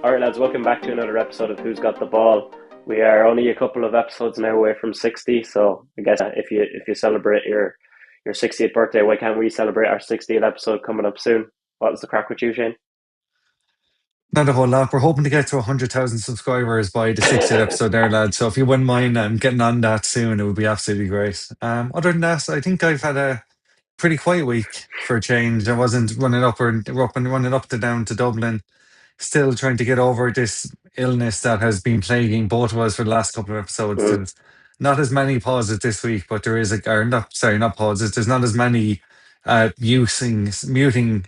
All right, lads, welcome back to another episode of Who's Got the Ball. We are only a couple of episodes now away from 60, so I guess if you celebrate your 60th birthday, why can't we celebrate our 60th episode coming up soon? What's the crack with you, Shane? Not a whole lot. We're hoping to get to 100,000 subscribers by the 60th episode there, lad. So if you wouldn't mind getting on that soon, it would be absolutely great. Other than that, I think I've had a pretty quiet week for a change. I wasn't running up to down to Dublin, still trying to get over this illness that has been plaguing both of us for the last couple of episodes. Mm, There's not as many pauses this week, but there is or not, sorry, not pauses. There's not as many muting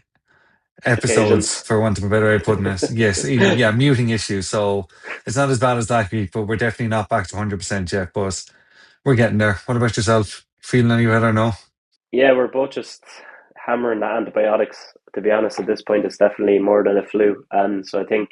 episodes, occasions. for want of a better way of putting it. Yes, even yeah, muting issues. So it's not as bad as that week, but we're definitely not back to 100% yet. But we're getting there. What about yourself? Feeling any better now? Yeah, we're both just hammering the antibiotics. To be honest, at this point, it's definitely more than a flu, and so I think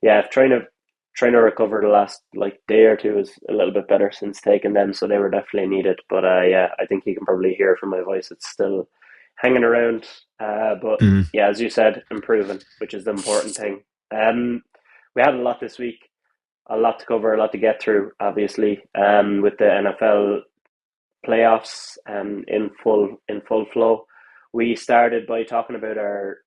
yeah, trying to recover the last like day or two is a little bit better since taking them, so they were definitely needed. But yeah, I think you can probably hear from my voice; it's still hanging around. But Mm. yeah, as you said, improving, which is the important thing. We had a lot this week, a lot to cover, a lot to get through. Obviously, with the NFL playoffs in full flow. We started by talking about our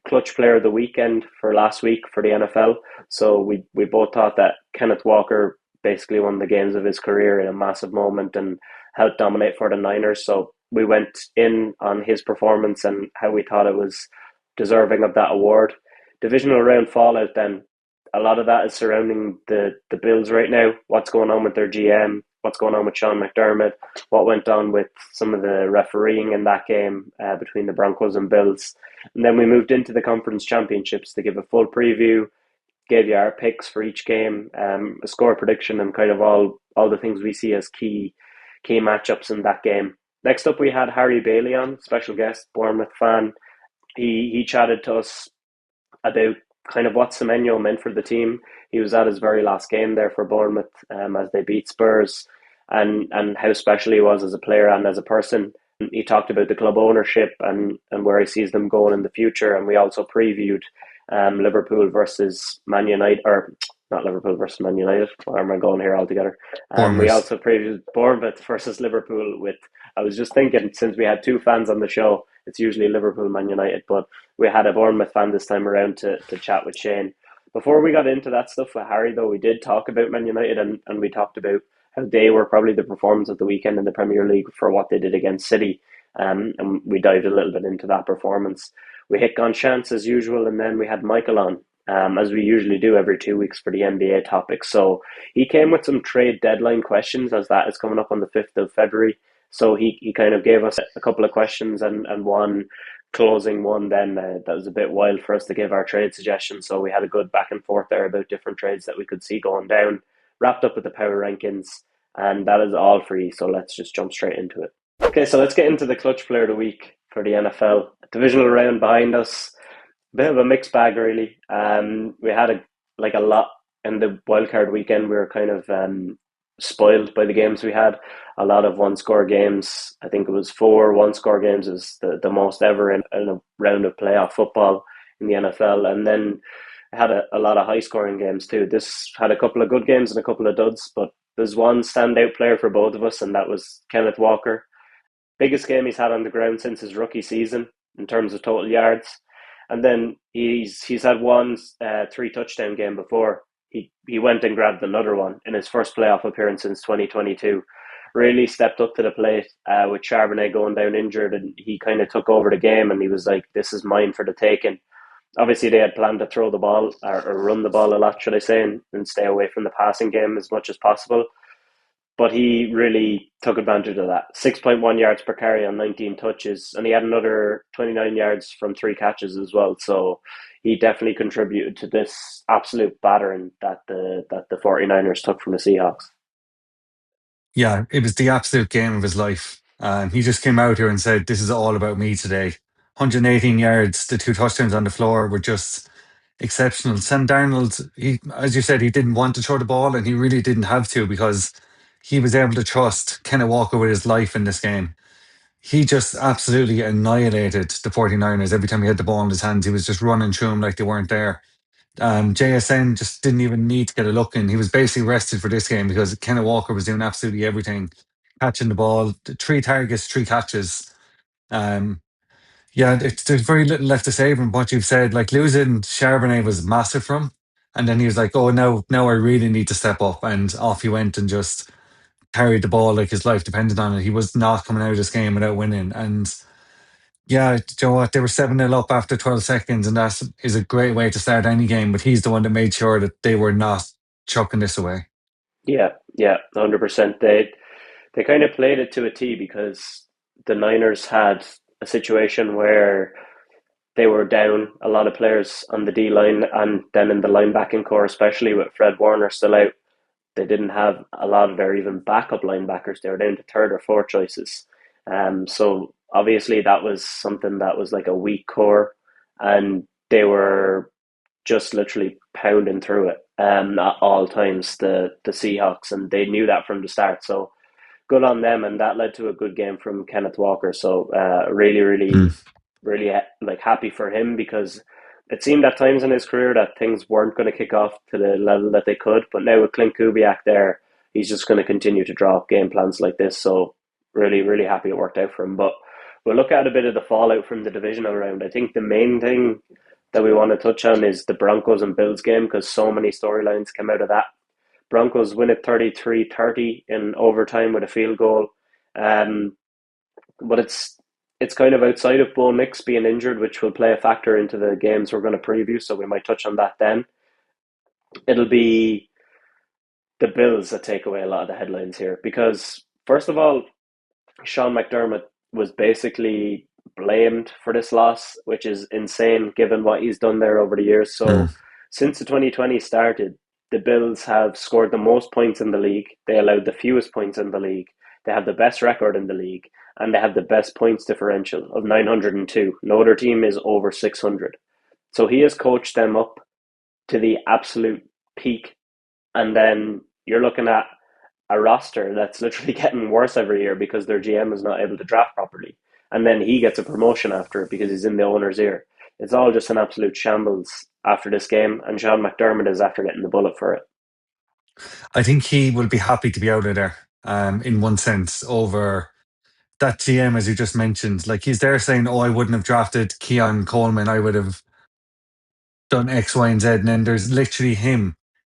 clutch player of the weekend for last week for the NFL. So we both thought that Kenneth Walker basically won the games of his career in a massive moment and helped dominate for the Niners. So we went in on his performance and how we thought it was deserving of that award. Divisional round fallout then. A lot of that is surrounding the Bills right now. What's going on with their GM? What's going on with Sean McDermott? What went on with some of the refereeing in that game between the Broncos and Bills? And then we moved into the conference championships to give a full preview, gave you our picks for each game, a score prediction, and kind of all the things we see as key matchups in that game. Next up, we had Harry Bailey on, special guest, Bournemouth fan. He chatted to us about kind of what Semenyo meant for the team. He was at his very last game there for Bournemouth as they beat Spurs, and how special he was as a player and as a person. He talked about the club ownership and where he sees them going in the future. And we also previewed Liverpool versus Man United, or not Liverpool versus Man United. Where am I going here altogether? We Bournemouth. also previewed Bournemouth versus Liverpool. With I was just thinking, since we had two fans on the show, it's usually Liverpool Man United, but we had a Bournemouth fan this time around to chat with Shane. Before we got into that stuff with Harry, though, we did talk about Man United and we talked about how they were probably the performance of the weekend in the Premier League for what they did against City. And we dived a little bit into that performance. We hit Gonchance as usual, and then we had Michael on, as we usually do every 2 weeks for the NBA topic. So he came with some trade deadline questions, as that is coming up on the 5th of February. So he kind of gave us a couple of questions and one closing one then that was a bit wild for us to give our trade suggestions. So we had a good back and forth there about different trades that we could see going down. Wrapped up with the power rankings, and that is all for you. So let's just jump straight into it. Okay, so let's get into the clutch player of the week for the NFL. Divisional round behind us, bit of a mixed bag really. We had a lot in the wildcard weekend. We were kind of spoiled by the games we had. A lot of one score games. I think it was four one score games is the most ever in a round of playoff football in the NFL. And then had a lot of high scoring games too. This had a couple of good games and a couple of duds, but there's one standout player for both of us, and that was Kenneth Walker. Biggest game he's had on the ground since his rookie season in terms of total yards. And then he's had one three touchdown game before. He went and grabbed another one in his first playoff appearance since 2022. Really stepped up to the plate with Charbonnet going down injured, and he kind of took over the game. And he was like, "This is mine for the taking." Obviously, they had planned to throw the ball or run the ball a lot, should I say, and stay away from the passing game as much as possible. But he really took advantage of that. 6.1 yards per carry on 19 touches, and he had another 29 yards from three catches as well. So he definitely contributed to this absolute battering that the 49ers took from the Seahawks. Yeah, it was the absolute game of his life. He just came out here and said, "This is all about me today." 118 yards, the two touchdowns on the floor were just exceptional. Sam Darnold, as you said, he didn't want to throw the ball, and he really didn't have to because he was able to trust Kenneth Walker with his life in this game. He just absolutely annihilated the 49ers every time he had the ball in his hands. He was just running through them like they weren't there. JSN just didn't even need to get a look in. He was basically rested for this game because Kenneth Walker was doing absolutely everything, catching the ball, three targets, three catches. Um, yeah, there's very little left to say from what you've said. Like losing Charbonnet was massive from him. And then he was like, "Oh, now I really need to step up." And off he went and just carried the ball like his life depended on it. He was not coming out of this game without winning. And yeah, do you know what? They were 7-0 up after 12 seconds, and that is a great way to start any game. But he's the one that made sure that they were not chucking this away. Yeah, yeah, 100%. They kind of played it to a T because the Niners had a situation where they were down a lot of players on the D line and then in the linebacking core, especially with Fred Warner still out. They didn't have a lot of their even backup linebackers. They were down to third or fourth choices. So obviously that was something that was like a weak core, and they were just literally pounding through it at all times. The Seahawks, and they knew that from the start. So good on them, and that led to a good game from Kenneth Walker. So really, Mm. really like happy for him because it seemed at times in his career that things weren't going to kick off to the level that they could. But now with Clint Kubiak there, he's just going to continue to draw up game plans like this. So really, really happy it worked out for him. But we'll look at a bit of the fallout from the divisional round. I think the main thing that we want to touch on is the Broncos and Bills game because so many storylines came out of that. Broncos win it 33-30 in overtime with a field goal. Um, but it's kind of outside of Bo Nix being injured, which will play a factor into the games we're going to preview. So we might touch on that then. It'll be the Bills that take away a lot of the headlines here because first of all, Sean McDermott was basically blamed for this loss, which is insane given what he's done there over the years. Mm. So since the 2020 started, the Bills have scored the most points in the league. They allowed the fewest points in the league. They have the best record in the league, and they have the best points differential of 902. No other team is over 600. So he has coached them up to the absolute peak. And then you're looking at a roster that's literally getting worse every year because their GM is not able to draft properly. And then he gets a promotion after it because he's in the owner's ear. It's all just an absolute shambles after this game, and Sean McDermott is after getting the bullet for it. I think he will be happy to be out of there, in one sense, over that GM, as you just mentioned. Like he's there saying, "Oh, I wouldn't have drafted Keon Coleman. I would have done X, Y, and Z." And then there's literally him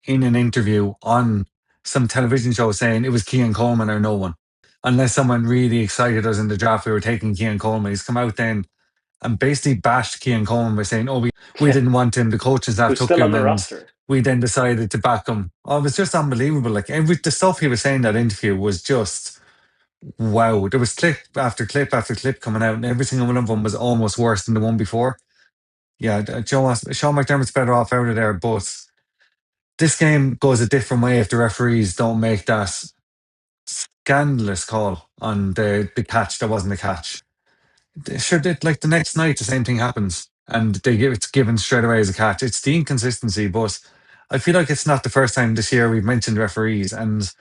in an interview on some television show saying it was Keon Coleman or no one. Unless someone really excited us in the draft, we were taking Keon Coleman. He's come out then and basically bashed Kean Coleman by saying, "Oh, we Yeah, didn't want him. The coaching staff who's took still on him, the and roster. we then decided to back him." Oh, it was just unbelievable. Like the stuff he was saying in that interview was just wow. There was clip after clip after clip coming out, and every single one of them was almost worse than the one before. Yeah, Sean McDermott's better off out of there, but this game goes a different way if the referees don't make that scandalous call on the catch that wasn't a catch. Sure, like the next night, the same thing happens, and it's given straight away as a catch. It's the inconsistency, but I feel like it's not the first time this year we've mentioned referees, and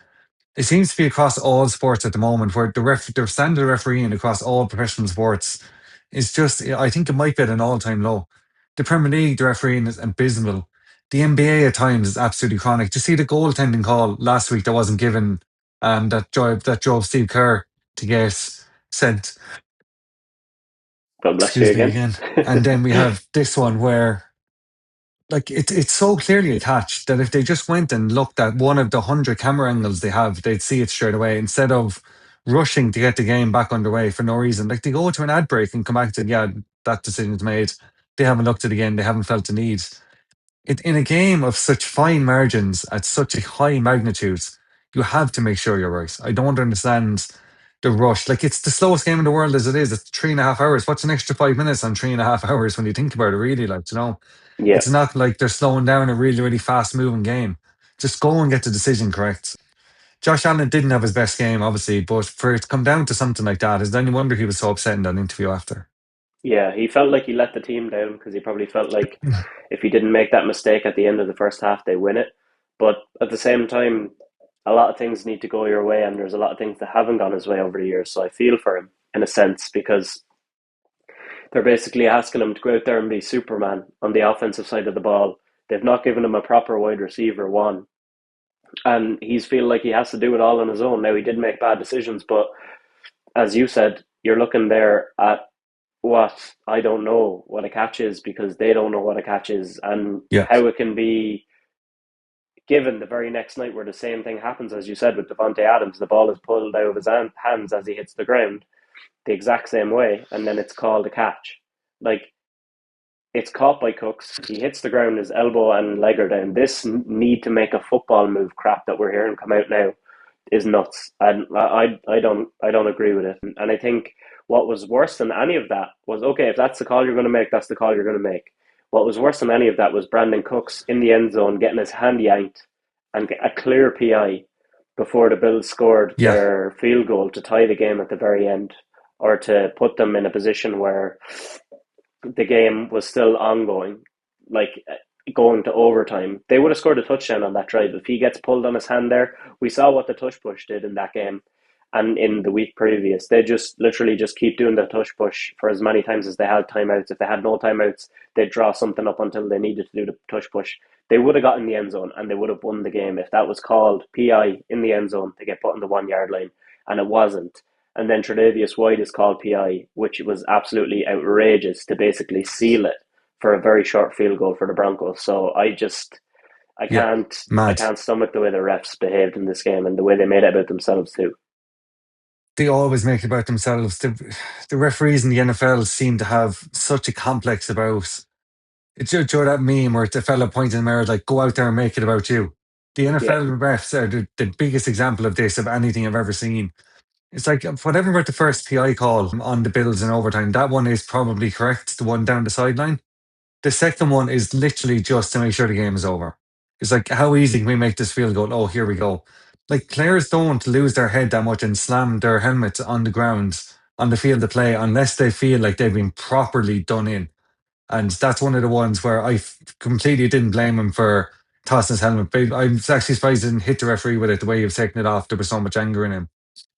it seems to be across all sports at the moment where the standard of refereeing across all professional sports is just. I think it might be at an all-time low. The Premier League, the refereeing is abysmal. The NBA at times is absolutely chronic. To see the goaltending call last week that wasn't given, that drove Steve Kerr to get sent. God bless you Excuse me again. again. And then we have this one where like it's so clearly attached that if they just went and looked at one of the 100 camera angles they have, they'd see it straight away instead of rushing to get the game back underway for no reason. Like they go to an ad break and come back to, yeah, that decision's made. They haven't looked at it again. They haven't felt the need. In a game of such fine margins at such a high magnitude, you have to make sure you're right. I don't understand the rush. Like it's the slowest game in the world as it is. It's 3.5 hours. What's an extra 5 minutes on 3.5 hours when you think about it? Really, like Yeah, it's not like they're slowing down a really, really fast moving game. Just go and get the decision correct. Josh Allen didn't have his best game, obviously, but for it to come down to something like that, is there any wonder he was so upset in that interview after? yeah. He felt like he let the team down because he probably felt like if he didn't make that mistake at the end of the first half, they win it. But at the same time, a lot of things need to go your way, and there's a lot of things that haven't gone his way over the years. So I feel for him in a sense because they're basically asking him to go out there and be Superman on the offensive side of the ball. They've not given him a proper wide receiver one, and he's feeling like he has to do it all on his own. Now he did make bad decisions, but as you said, you're looking there at what I don't know what a catch is because they don't know what a catch is, and Yeah, how it can be given the very next night where the same thing happens as you said with Devonte Adams. The ball is pulled out of his hands as he hits the ground the exact same way, and then it's called a catch. Like, it's caught by Cooks. He hits the ground, his elbow and leg are down. This need to make a football move crap that we're hearing come out now is nuts, and I don't agree with it. And I think what was worse than any of that was, okay, if that's the call you're going to make, that's the call you're going to make. What was worse than any of that was Brandon Cooks in the end zone getting his hand yanked and get a clear PI before the Bills scored yeah, their field goal to tie the game at the very end, or to put them in a position where the game was still ongoing, like going to overtime. They would have scored a touchdown on that drive. If he gets pulled on his hand there, we saw what the tush push did in that game and in the week previous. They just literally just keep doing the tush push for as many times as they had timeouts. If they had no timeouts, they'd draw something up until they needed to do the tush push. They would have got in the end zone and they would have won the game if that was called PI in the end zone to get put on the 1 yard line, and it wasn't. And then Tre'Davious White is called PI, which was absolutely outrageous to basically seal it for a very short field goal for the Broncos. So I yeah. can't I Mad. can't stomach the way the refs behaved in this game and the way they made it about themselves too. They always make it about themselves. The referees in the NFL seem to have such a complex about. It's that meme where the fella points in the mirror like, "Go out there and make it about you." The Yeah, NFL refs are the biggest example of this of anything I've ever seen. It's like whatever about the first PI call on the Bills in overtime, that one is probably correct. The one down the sideline. The second one is literally just to make sure the game is over. It's like, how easy can we make this field goal? Oh, here we go. Like, players don't lose their head that much and slam their helmets on the ground on the field of play unless they feel like they've been properly done in. And that's one of the ones where completely didn't blame him for tossing his helmet. But I'm actually surprised he didn't hit the referee with it the way he was taking it off. There was so much anger in him.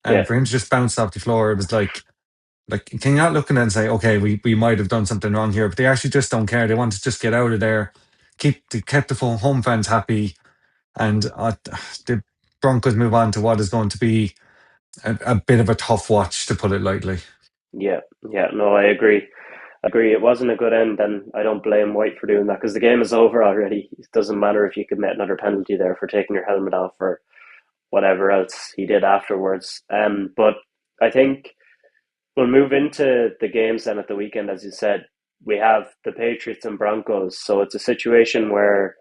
yeah, And for him to just bounce off the floor, it was like, can you not look at it and say, okay, we might have done something wrong here, but they actually just don't care. They want to just get out of there, kept the home fans happy, and the Broncos move on to what is going to be a bit of a tough watch, to put it lightly. yeah, yeah. No, I agree. I agree. It wasn't a good end, and I don't blame White for doing that because the game is over already. It doesn't matter if you commit another penalty there for taking your helmet off or whatever else he did afterwards. But I think we'll move into the games then at the weekend. As you said, we have the Patriots and Broncos, so it's a situation where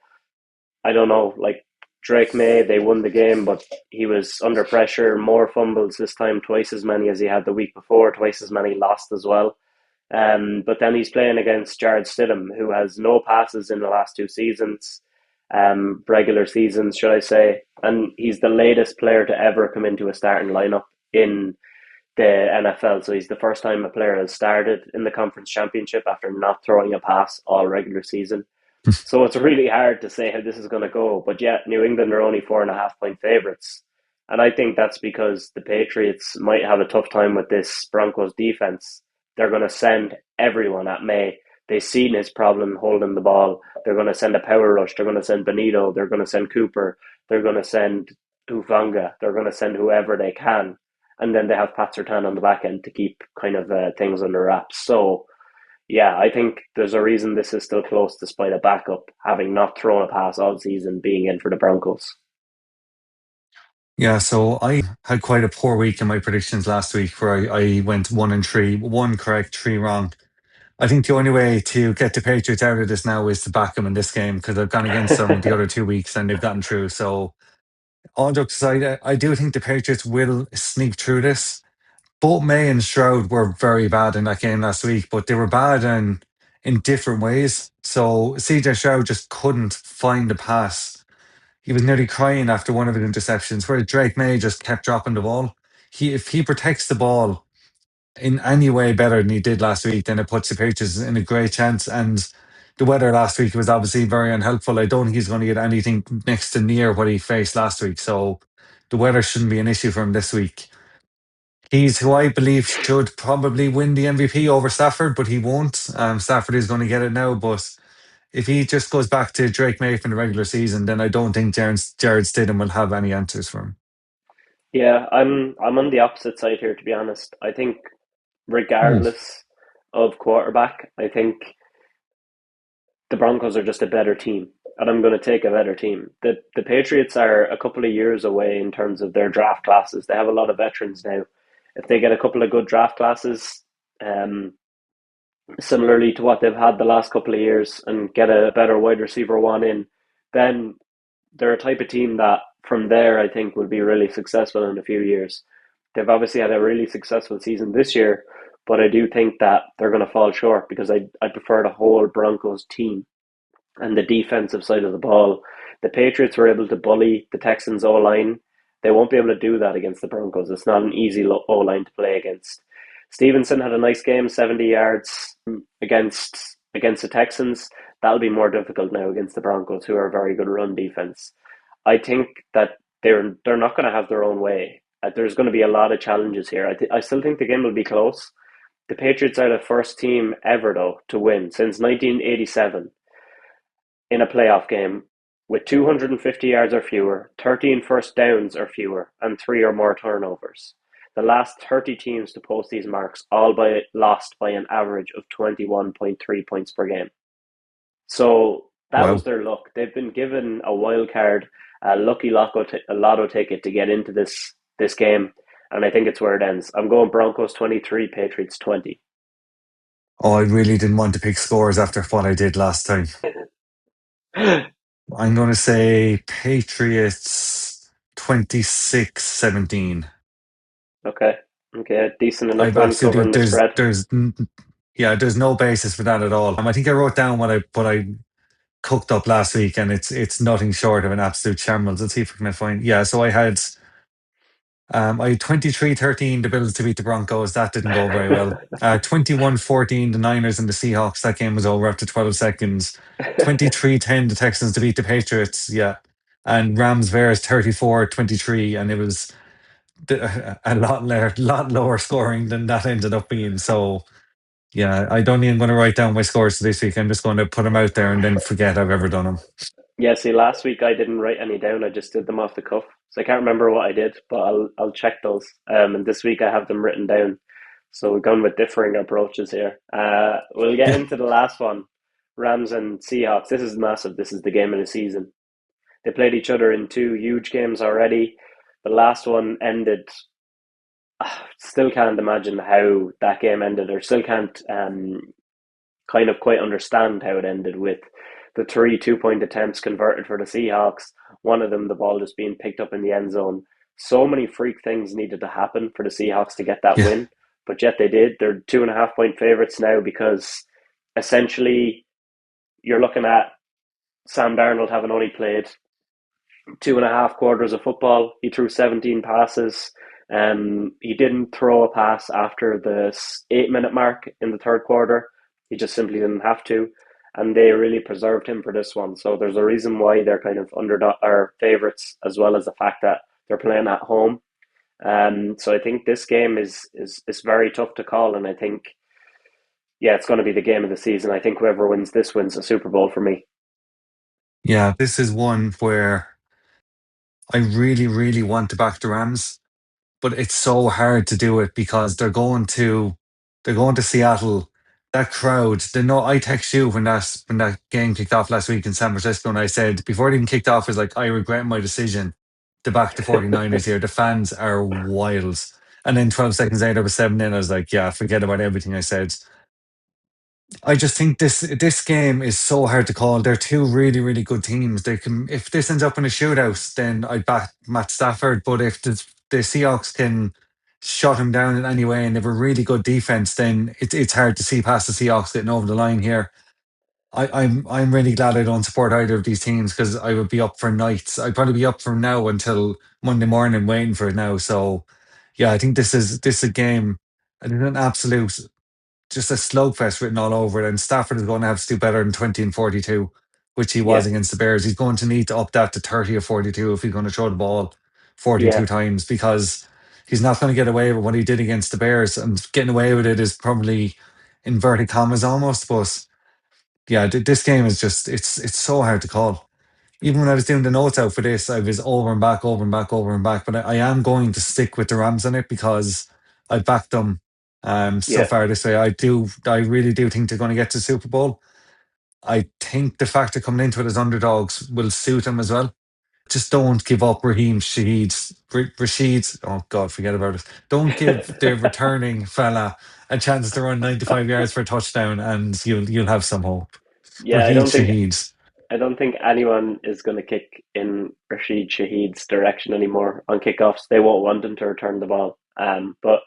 I don't know, like Drake May, they won the game, but he was under pressure, more fumbles this time, twice as many as he had the week before, twice as many lost as well. But then he's playing against Jared Stidham, who has no passes in the last two seasons, regular seasons, should I say. And he's the latest player to ever come into a starting lineup in the NFL. So he's the first time a player has started in the conference championship after not throwing a pass all regular season. So it's really hard to say how this is going to go. But yet, New England are only 4.5 point favorites. And I think that's because the Patriots might have a tough time with this Broncos defense. They're going to send everyone at May. They've seen his problem holding the ball. They're going to send a power rush. They're going to send Benito. They're going to send Cooper. They're going to send Ufanga. They're going to send whoever they can. And then they have Pat Surtain on the back end to keep kind of things under wraps. So yeah, I think there's a reason this is still close despite a backup having not thrown a pass all season being in for the Broncos. Yeah, so I had quite a poor week in my predictions last week where I went 1-3, one correct, three wrong. I think the only way to get the Patriots out of this now is to back them in this game because I've gone against them the other 2 weeks and they've gotten through. So all jokes aside, I do think the Patriots will sneak through this. Both May and Stroud were very bad in that game last week, but they were bad in different ways. So CJ Stroud just couldn't find the pass. He was nearly crying after one of his interceptions, where Drake May just kept dropping the ball. If he protects the ball in any way better than he did last week, then it puts the Patriots in a great chance. And the weather last week was obviously very unhelpful. I don't think he's going to get anything next to near what he faced last week. So the weather shouldn't be an issue for him this week. He's who I believe should probably win the MVP over Stafford, but he won't. Stafford is going to get it now, but if he just goes back to Drake May from the regular season, then I don't think Jared Stidham will have any answers for him. Yeah, I'm on the opposite side here, to be honest. I think Hmm. regardless of quarterback, I think the Broncos are just a better team, and I'm going to take a better team. The Patriots are a couple of years away in terms of their draft classes. They have a lot of veterans now. If they get a couple of good draft classes, um, similarly to what they've had the last couple of years, and get a better wide receiver one in, then they're a type of team that from there I think will be really successful in a few years. They've obviously had a really successful season this year, but I do think that they're going to fall short because I prefer the whole Broncos team and the defensive side of the ball. The Patriots were able to bully the Texans O line. They won't be able to do that against the Broncos. It's not an easy O line to play against. Stevenson had a nice game, 70 yards against the Texans. That'll be more difficult now against the Broncos, who are a very good run defense. I think that they're not going to have their own way. There's going to be a lot of challenges here. I still think the game will be close. The Patriots are the first team ever, though, to win since 1987 in a playoff game with 250 yards or fewer, 13 first downs or fewer, and three or more turnovers. The last 30 teams to post these marks all lost by an average of 21.3 points per game. So that was Wow. their luck. They've been given a wild card, a lucky lotto ticket to get into this game, and I think it's where it ends. I'm going Broncos 23, Patriots 20. Oh, I really didn't want to pick scores after what I did last time. I'm going to say Patriots 26-17. Okay, okay, decent enough I've win absolutely covering the spread. yeah, there's no basis for that at all. I think I wrote down what I cooked up last week, and it's nothing short of an absolute shambles. Let's see if we can find. Yeah, so I had 23-13 the Bills to beat the Broncos. That didn't go very well. 21-14 the Niners and the Seahawks. That game was over after 12 seconds. 23-10 the Texans to beat the Patriots. Yeah. And Rams Bears 34-23, and it was a lot lower scoring than that ended up being. So yeah, I don't even going to write down my scores for this week. I'm just going to put them out there and then forget I've ever done them. Yeah, see, last week I didn't write any down. I just did them off the cuff, so I can't remember what I did. But I'll check those. And this week I have them written down. So we've gone with differing approaches here. We'll get Yeah. into the last one, Rams and Seahawks. This is massive. This is the game of the season. They played each other in two huge games already. The last one ended. Still can't imagine how that game ended, or still can't kind of quite understand how it ended with the three 2 point attempts converted for the Seahawks. One of them, the ball just being picked up in the end zone. So many freak things needed to happen for the Seahawks to get that Yeah. win, but yet they did. They're 2.5 point favorites now because essentially you're looking at Sam Darnold having only played 2.5 quarters of football. He threw 17 passes. He didn't throw a pass after the 8 minute mark in the third quarter. He just simply didn't have to. And they really preserved him for this one. So there's a reason why they're kind of underdog or favorites, as well as the fact that they're playing at home. So I think this game is very tough to call, and I think yeah, it's going to be the game of the season. I think whoever wins this wins a Super Bowl for me. Yeah. This is one where I really, really want to back the Rams, but it's so hard to do it because they're going to Seattle. That crowd, they know I text you when that game kicked off last week in San Francisco, and I said before it even kicked off, I was like, I regret my decision to back the 49ers here. The fans are wild. And then 12 seconds later, I was 7 in. I was like, yeah, forget about everything I said. I just think this game is so hard to call. They're two really, really good teams. They can if this ends up in a shootout, then I'd back Matt Stafford. But if the Seahawks can shut him down in any way and they have a really good defense, then it's hard to see past the Seahawks getting over the line here. I'm really glad I don't support either of these teams because I would be up for nights. I'd probably be up from now until Monday morning waiting for it now. So yeah, I think this is a game. It's an absolute just a slugfest written all over it. And Stafford is going to have to do better than 20 and 42, which he was Yeah, against the Bears. He's going to need to up that to 30 or 42 if he's going to throw the ball 42 yeah, times because he's not going to get away with what he did against the Bears. And getting away with it is probably inverted commas almost, but Yeah, this game is just it's so hard to call. Even when I was doing the notes out for this, I was over and back, over and back, over and back. But I am going to stick with the Rams on it because I backed them so Yeah, far this way. I really do think they're going to get to the Super Bowl. I think the fact of coming into it as underdogs will suit them as well. Just don't give up Rashid's. Oh God, forget about it. Don't give the returning fella a chance to run 95 yards for a touchdown, and you'll have some hope. yeah. Raheem Shaheed's. I don't think anyone is going to kick in Rashid Shaheed's direction anymore on kickoffs. They won't want him to return the ball. But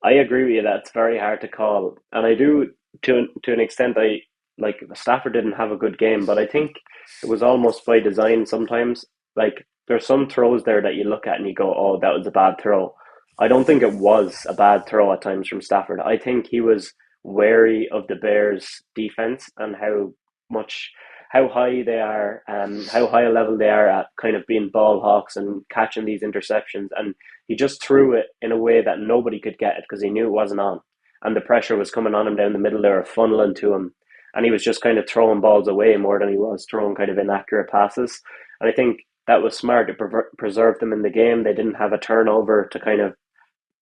I agree with you that it's very hard to call, and I do to an extent. I like Stafford didn't have a good game, but I think it was almost by design. Sometimes, like there's some throws there that you look at and you go, "Oh, that was a bad throw." I don't think it was a bad throw at times from Stafford. I think he was wary of the Bears' defense and much how high they are, how high a level they are at kind of being ball hawks and catching these interceptions, and he just threw it in a way that nobody could get it because he knew it wasn't on. And the pressure was coming on him down the middle. They were funneling to him. And he was just kind of throwing balls away more than he was throwing kind of inaccurate passes. And I think that was smart. It preserved them in the game. They didn't have a turnover to kind of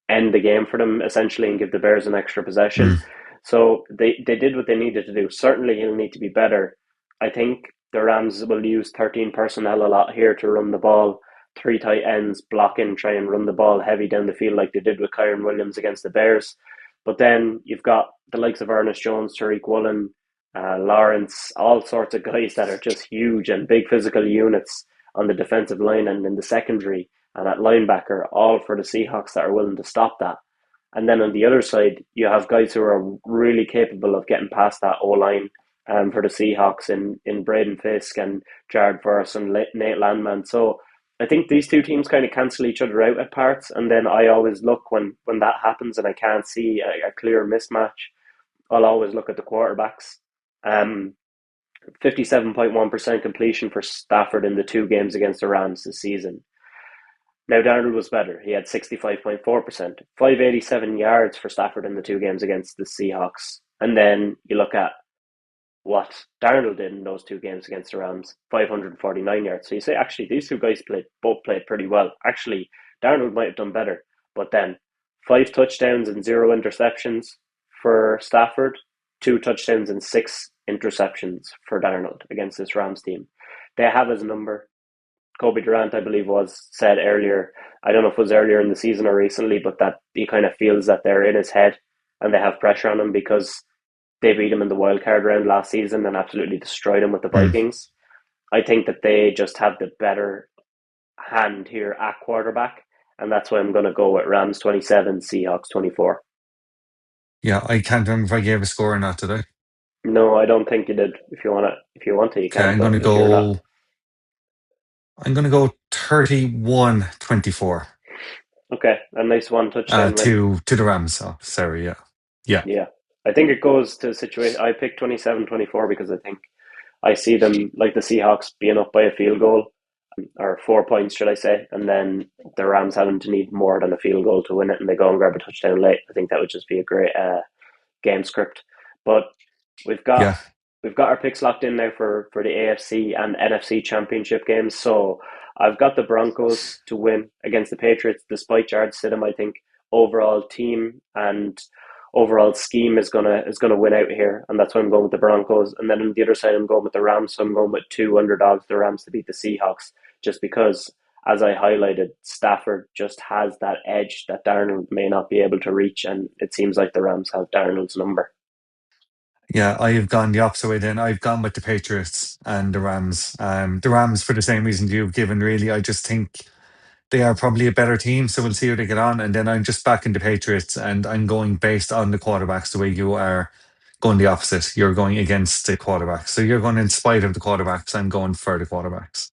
end the game for them essentially and give the Bears an extra possession. Mm. So they did what they needed to do. Certainly he'll need to be better. I think the Rams will use 13 personnel a lot here to run the ball. Three tight ends block in, try and run the ball heavy down the field like they did with Kyron Williams against the Bears. But then you've got the likes of Ernest Jones, Tariq Woolen, Lawrence, all sorts of guys that are just huge and big physical units on the defensive line and in the secondary and at linebacker, all for the Seahawks that are willing to stop that. And then on the other side, you have guys who are really capable of getting past that O line for the Seahawks in Braden Fisk and Jared Verse and Nate Landman. So I think these two teams kind of cancel each other out at parts. And then I always look when that happens and I can't see a clear mismatch, I'll always look at the quarterbacks. 57.1% completion for Stafford in the two games against the Rams this season. Now, Darnold was better. He had 65.4%, 587 yards for Stafford in the two games against the Seahawks. And then you look at what Darnold did in those two games against the Rams, 549 yards. So you say, actually, these two guys both played pretty well. Actually, Darnold might have done better. But then, 5 touchdowns and 0 interceptions for Stafford, 2 touchdowns and 6 interceptions for Darnold against this Rams team. They have his number. Kobe Durant, I believe, was said earlier. I don't know if it was earlier in the season or recently, but that he kind of feels that they're in his head and they have pressure on him because they beat him in the wild card round last season and absolutely destroyed him with the Mm. Vikings. I think that they just have the better hand here at quarterback, and that's why I'm going to go with Rams 27, Seahawks 24. Yeah, I can't remember if I gave a score or not, did I? No, I don't think you did. If you want to, you Okay, can. But if you're not, I'm gonna go 31-24 okay, a nice one touchdown win. to the Rams. Oh, sorry, yeah. Yeah. Yeah, I think it goes to a situation. I picked 27-24 because I think I see them like the Seahawks being up by a field goal or 4 points, should I say, and then the Rams having to need more than a field goal to win it, and they go and grab a touchdown late. I think that would just be a great game script. But we've got Yeah. we've got our picks locked in now for the AFC and NFC championship games. So I've got the Broncos to win against the Patriots, despite Jared Stidham. I think overall team and overall scheme is gonna win out here, and that's why I'm going with the Broncos. And then on the other side, I'm going with the Rams. So I'm going with two underdogs, the Rams to beat the Seahawks, just because, as I highlighted, Stafford just has that edge that Darnold may not be able to reach, and it seems like the Rams have Darnold's number. Yeah, I have gone the opposite way then. I've gone with the Patriots and the Rams. The Rams for the same reason you've given, really. I just think they are probably a better team, so we'll see how they get on. And then I'm just backing the Patriots and I'm going based on the quarterbacks the way you are going the opposite. You're going against the quarterbacks. So you're going in spite of the quarterbacks. I'm going for the quarterbacks.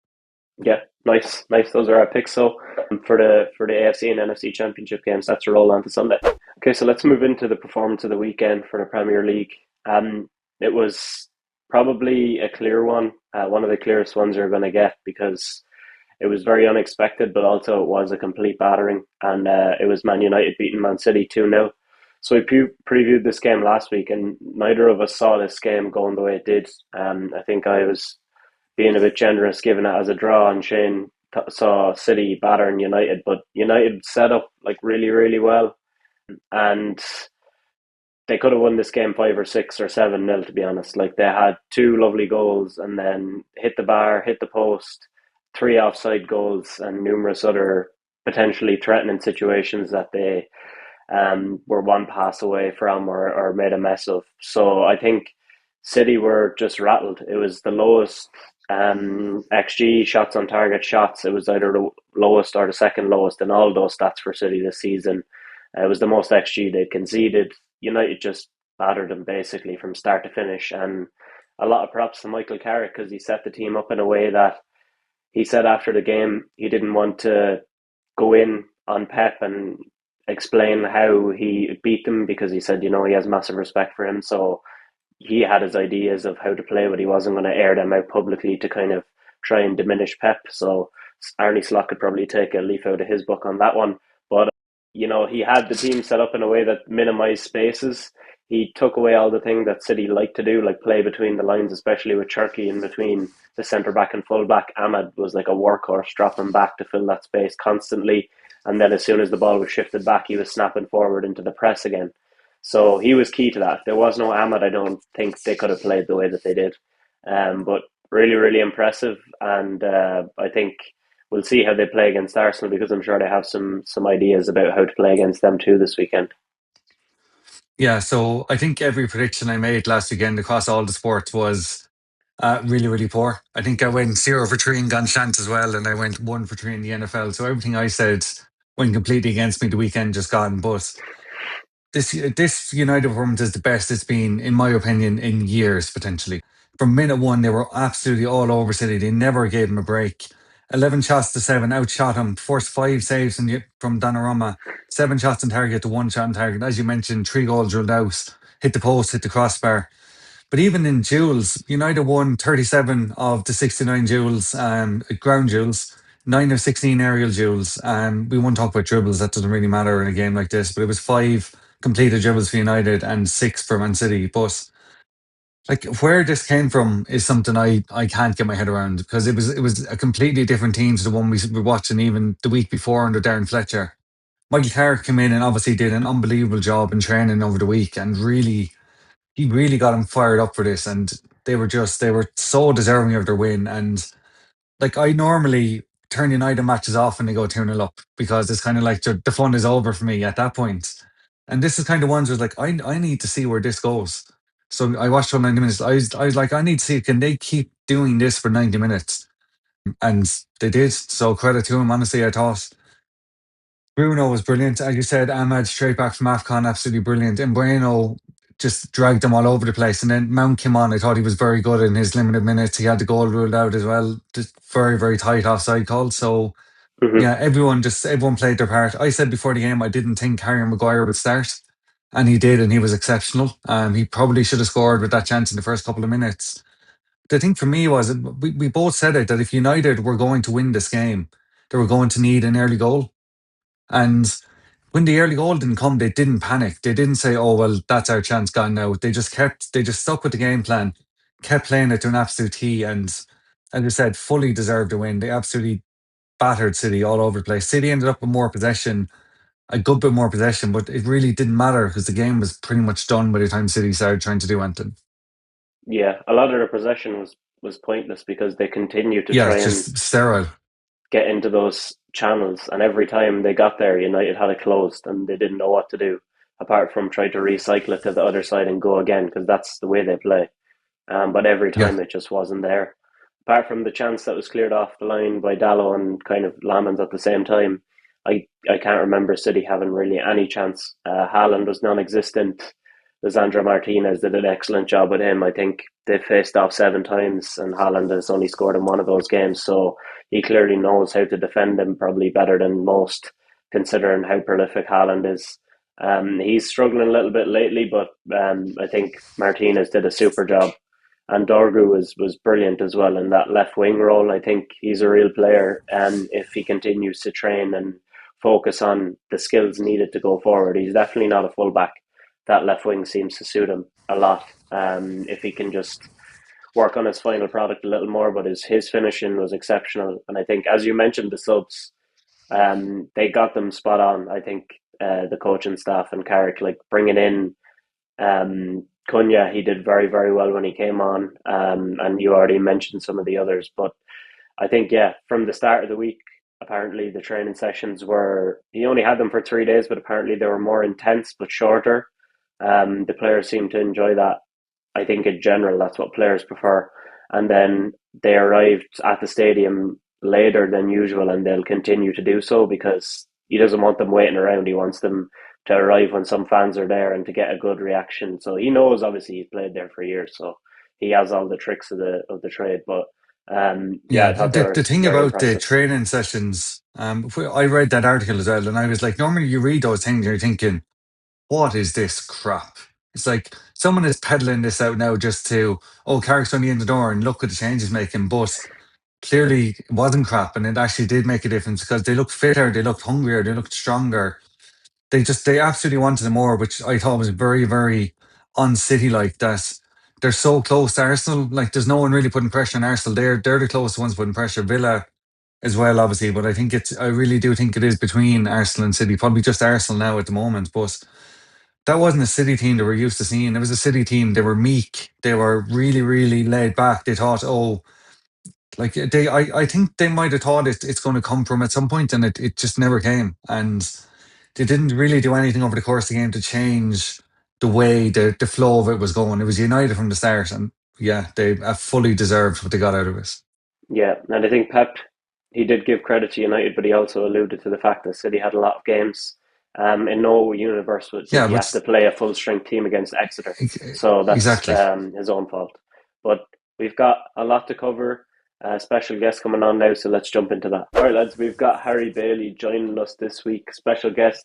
Yeah, nice, nice. Those are our picks. So for the AFC and NFC championship games, that's a roll on to Sunday. Okay, so let's move into the performance of the weekend for the Premier League. It was probably a clear one of the clearest ones you're going to get because it was very unexpected, but also it was a complete battering, and it was Man United beating Man City 2-0. So we previewed this game last week, and neither of us saw this game going the way it did. I think I was being a bit generous, giving it as a draw, and Shane saw City battering United, but United set up like really, really well, and they could have won this game 5 or 6 or 7-0. To be honest, like they had two lovely goals, and then hit the bar, hit the post, three offside goals, and numerous other potentially threatening situations that they were one pass away from or made a mess of. So I think City were just rattled. It was the lowest XG, shots on target, shots. It was either the lowest or the second lowest in all those stats for City this season. It was the most XG they'd conceded. United just battered them basically from start to finish. And a lot of props to Michael Carrick because he set the team up in a way that he said after the game he didn't want to go in on Pep and explain how he beat them because he said, he has massive respect for him. So he had his ideas of how to play, but he wasn't going to air them out publicly to kind of try and diminish Pep. So Arnie Slot could probably take a leaf out of his book on that one. But, he had the team set up in a way that minimized spaces. He took away all the thing that City like to do, like play between the lines, especially with Cherky in between the centre back and full back. Ahmad was like a workhorse, dropping back to fill that space constantly. And then as soon as the ball was shifted back, he was snapping forward into the press again. So he was key to that. If there was no Ahmad, I don't think they could have played the way that they did. But really, really impressive. And I think we'll see how they play against Arsenal because I'm sure they have some ideas about how to play against them too this weekend. Yeah, so I think every prediction I made last weekend across all the sports was really, really poor. I think I went 0 for 3 in Ganshant as well, and I went 1 for 3 in the NFL. So everything I said went completely against me the weekend just gone. But this United performance is the best it's been, in my opinion, in years potentially. From minute one, they were absolutely all over City. They never gave him a break. 11 shots to 7, outshot him. Forced 5 saves from Donnarumma. 7 shots on target to 1 shot on target. As you mentioned, 3 goals ruled out. Hit the post, hit the crossbar. But even in duels, United won 37 of the 69 duels, ground duels, 9 of 16 aerial duels. We won't talk about dribbles, that doesn't really matter in a game like this, but it was 5 completed dribbles for United and 6 for Man City. But like where this came from is something I can't get my head around because it was a completely different team to the one we were watching even the week before under Darren Fletcher. Michael Carrick came in and obviously did an unbelievable job in training over the week and he really got him fired up for this, and they were so deserving of their win. And like I normally turn United matches off when they go 2-0 up because it's kind of like the fun is over for me at that point. And this is kind of ones where like I need to see where this goes. So I watched for 90 minutes. I was like, I need to see, can they keep doing this for 90 minutes? And they did. So credit to him. Honestly, I thought Bruno was brilliant. As you said, Ahmad straight back from AFCON, absolutely brilliant. And Bueno just dragged them all over the place. And then Mount came on. I thought he was very good in his limited minutes. He had the goal ruled out as well. Just very, very tight offside call. So Mm-hmm. yeah, everyone played their part. I said before the game I didn't think Harry Maguire would start. And he did, and he was exceptional. He probably should have scored with that chance in the first couple of minutes. The thing for me was we both said it that if United were going to win this game, they were going to need an early goal. And when the early goal didn't come, they didn't panic. They didn't say, "Oh well, that's our chance gone now." They just stuck with the game plan, kept playing it to an absolute tee, and as I said, fully deserved to win. They absolutely battered City all over the place. City ended up with more possession, a good bit more possession, but it really didn't matter because the game was pretty much done by the time City started trying to do anything. Yeah, a lot of their possession was pointless because they continued to Yeah, try it's and just sterile. get into those channels, and every time they got there, United had it closed, and they didn't know what to do apart from try to recycle it to the other side and go again because that's the way they play. But every Yeah, time it just wasn't there. Apart from the chance that was cleared off the line by Dallo and kind of Lamans at the same time, I can't remember City having really any chance. Haaland was non-existent. Lisandro Martinez did an excellent job with him. I think they faced off 7 times, and Haaland has only scored in one of those games. So he clearly knows how to defend him probably better than most, considering how prolific Haaland is. He's struggling a little bit lately, but I think Martinez did a super job, and Dorgu was brilliant as well in that left wing role. I think he's a real player, and if he continues to train and focus on the skills needed to go forward, he's definitely not a fullback. that left wing seems to suit him a lot. If he can just work on his final product a little more, but his finishing was exceptional. And I think, as you mentioned, the subs, they got them spot on. I think the coaching staff and Carrick, like bringing in Cunha, he did very, very well when he came on. And you already mentioned some of the others. But I think, yeah, from the start of the week, apparently the training sessions he only had them for 3 days, but apparently they were more intense but shorter. The players seemed to enjoy that. I think in general, that's what players prefer. And then they arrived at the stadium later than usual, and they'll continue to do so because he doesn't want them waiting around. He wants them to arrive when some fans are there and to get a good reaction. So he knows, obviously, he's played there for years, so he has all the tricks of the trade. But yeah, Yeah, I thought they the were thing very about the impressive. training sessions, I read that article as well, and I was like, normally you read those things and you're thinking, what is this crap? It's like someone is peddling this out now just to, oh, Carrick's only in the door and look at the changes making. But clearly it wasn't crap, and it actually did make a difference because they looked fitter, they looked hungrier, they looked stronger. They absolutely wanted more, which I thought was very, very un-City like that. They're so close to Arsenal. Like there's no one really putting pressure on Arsenal. They're the closest ones putting pressure. Villa as well, obviously, but I really do think it is between Arsenal and City. Probably just Arsenal now at the moment, but that wasn't a City team that we're used to seeing. It was a City team. They were meek. They were really, really laid back. They thought, oh, like I think they might have thought it's going to come from at some point, and it just never came. And they didn't really do anything over the course of the game to change the way the flow of it was going. It was United from the start, and yeah, they fully deserved what they got out of it. Yeah, and I think Pep, he did give credit to United, but he also alluded to the fact that City had a lot of games. In no universe did Yeah, he have to play a full strength team against Exeter, so that's exactly. his own fault. But we've got a lot to cover. Special guest coming on now, so let's jump into that. All right, lads, we've got Harry Bailey joining us this week. Special guest,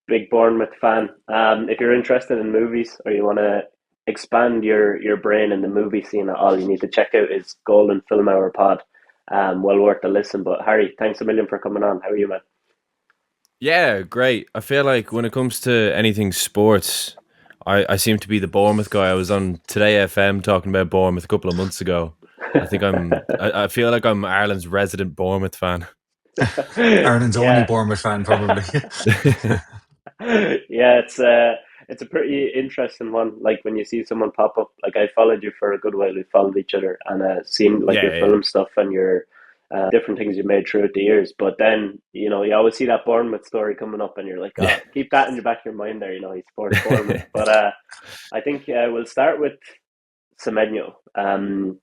big Bournemouth fan. If you're interested in movies or you want to expand your brain in the movie scene at all, you need to check out his Golden Film Hour pod. Well worth the listen. But Harry, thanks a million for coming on. How are you, man? Yeah, great. I feel like when it comes to anything sports, I seem to be the Bournemouth guy. I was on Today FM talking about Bournemouth a couple of months ago. I feel like I'm Ireland's resident Bournemouth fan. Ireland's only Yeah. Bournemouth fan, probably. Yeah, it's a pretty interesting one. Like when you see someone pop up, like I followed you for a good while. We followed each other and seen like your Yeah, yeah. film stuff and your different things you made throughout the years. But then you always see that Bournemouth story coming up, and you're like, oh, Yeah. keep that in the back of your mind. There, he supports Bournemouth. But I think we'll start with Semenyo,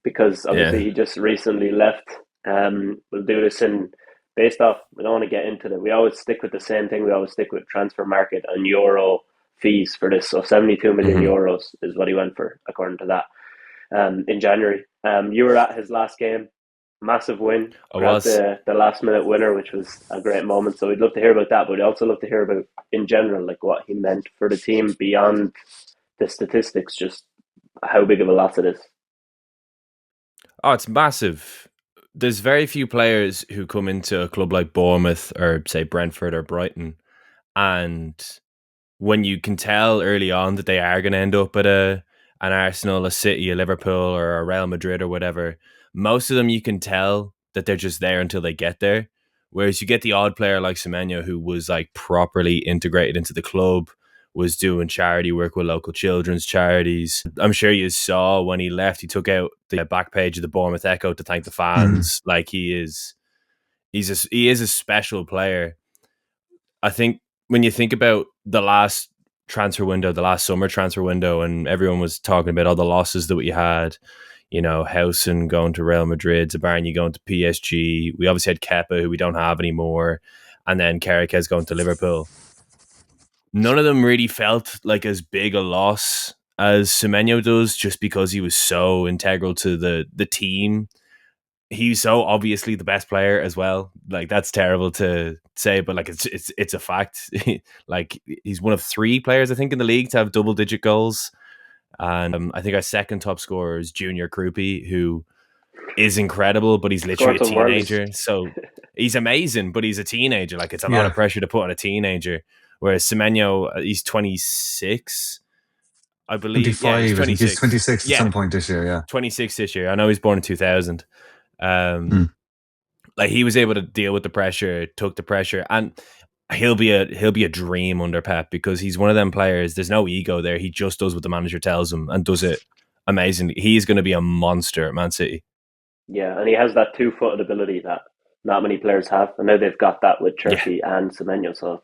because Yeah. obviously he just recently left. We'll do this in based off. We don't want to get into that. We always stick with the same thing. We always stick with transfer market and euro fees for this. So 72 million hmm euros is what he went for, according to that. In January, you were at his last game, massive win, I grabbed was. the last minute winner, which was a great moment. So we'd love to hear about that, but we'd also love to hear about in general, like what he meant for the team beyond the statistics, just how big of a loss it is. Oh, it's massive. There's very few players who come into a club like Bournemouth or say Brentford or Brighton, and when you can tell early on that they are going to end up at an Arsenal, a City, a Liverpool, or a Real Madrid or whatever, most of them you can tell that they're just there until they get there. Whereas you get the odd player like Semenyo who was like properly integrated into the club, was doing charity work with local children's charities. I'm sure you saw when he left, he took out the back page of the Bournemouth Echo to thank the Mm. fans. Like he is a special player. I think when you think about the last transfer window, the last summer transfer window, and everyone was talking about all the losses that we had, Housen going to Real Madrid, Zabarni going to PSG. We obviously had Kepa, who we don't have anymore, and then Carriquez going to Liverpool. None of them really felt like as big a loss as Semenyo does, just because he was so integral to the team. He's so obviously the best player as well. Like that's terrible to say, but like it's a fact. Like he's one of 3 players I think in the league to have double digit goals, and I think our second top scorer is Junior Krupi, who is incredible, but he's literally Scored a some worldies. teenager. So he's amazing, but he's a teenager. Like it's a lot of Yeah. pressure to put on a teenager. Whereas Semenyo, he's 26. I believe. Yeah, he's 25, I think he's 26. 26 at Yeah, some point this year, yeah. 26 this year. I know he's born in 2000. Mm. Like he was able to deal with the pressure, took the pressure, and he'll be a dream under Pep because he's one of them players. There's no ego there. He just does what the manager tells him and does it amazingly. He's going to be a monster at Man City. Yeah, and he has that two-footed ability that not many players have, and now they've got that with Yeah, Turkey and Semenyo. So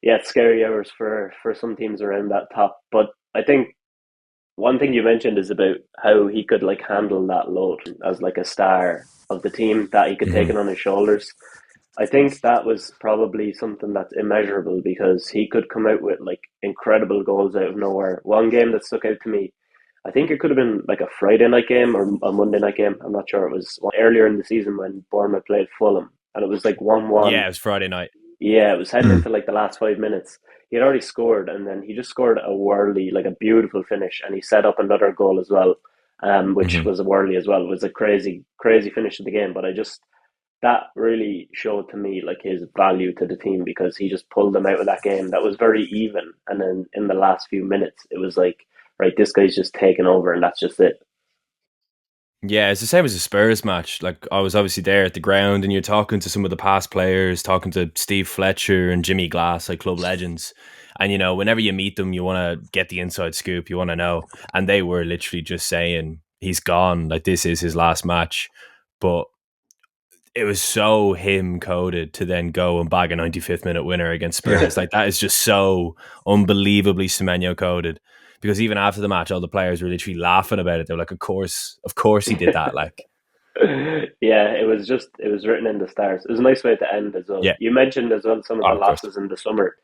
it's scary hours for some teams around that top. But I think one thing you mentioned is about how he could like handle that load as like a star of the team, that he could take it on his shoulders. I think that was probably something that's immeasurable because he could come out with like incredible goals out of nowhere. One game that stuck out to me, I think it could have been like a Friday night game or a Monday night game. I'm not sure. It was earlier in the season when Bournemouth played Fulham, and it was like 1-1. yeah. It was Friday night. Yeah, it was heading Mm. into like the last 5 minutes. He had already scored, and then he just scored a whirly, like a beautiful finish, and he set up another goal as well, which was a whirly as well. It was a crazy, crazy finish of the game. But that really showed to me like his value to the team because he just pulled them out of that game that was very even, and then in the last few minutes, it was like, right, this guy's just taken over, and that's just it. Yeah, it's the same as the Spurs match. Like I was obviously there at the ground, and you're talking to some of the past players, talking to Steve Fletcher and Jimmy Glass, like club legends. And whenever you meet them, you want to get the inside scoop. You want to know, and they were literally just saying he's gone. Like this is his last match, but it was so him coded to then go and bag a 95th minute winner against Yeah. Spurs. Like that is just so unbelievably Semenyo coded. Because even after the match, all the players were literally laughing about it. They were like, of course he did that. Like, Yeah, it was written in the stars. It was a nice way to end as well. yeah, You mentioned as well some of oh, the of course. losses in the summer,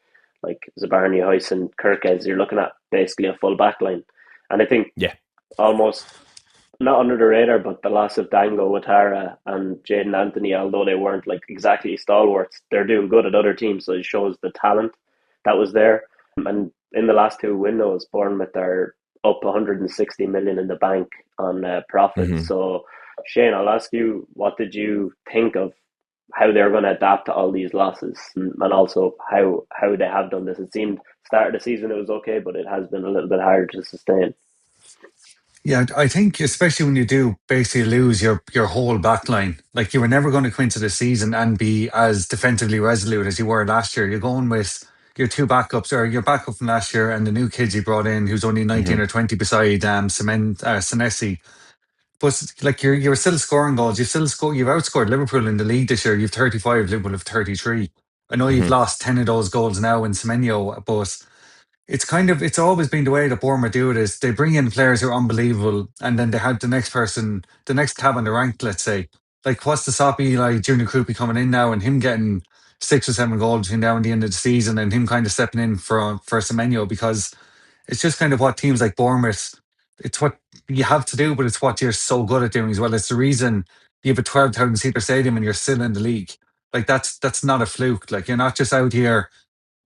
like Zabarni, Hoyce, and Kirkez. You're looking at basically a full back line, and I think Yeah. almost not under the radar, but the loss of Dango, Watara, and Jaden Anthony, although they weren't like exactly stalwarts, they're doing good at other teams. So it shows the talent that was there. And in the last two windows, Bournemouth are up 160 million in the bank on profits. Mm-hmm. So Shane, I'll ask you, what did you think of how they're going to adapt to all these losses, and also how they have done this? It seemed start of the season it was okay, but it has been a little bit harder to sustain. Yeah, I think especially when you do basically lose your whole back line, like you were never going to come into the season and be as defensively resolute as you were last year. You're going with your two backups or your backup from last year and the new kids you brought in who's only 19 Mm-hmm. or 20 beside Senesi. But like you're still scoring goals. You've outscored Liverpool in the league this year. You've 35, Liverpool have 33. I know you've Mm-hmm. lost 10 of those goals now in Semenyo, but it's always been the way that Bournemouth do it is they bring in players who are unbelievable and then they have the next person, the next cab on the rank, let's say. Like what's the stop Eli Junior Krupi coming in now and him getting 6 or 7 goals between now and the end of the season and him kind of stepping in for Semenyo because it's just kind of what teams like Bournemouth, it's what you have to do, but it's what you're so good at doing as well. It's the reason you have a 12,000 seater stadium and you're still in the league. Like that's not a fluke. Like you're not just out here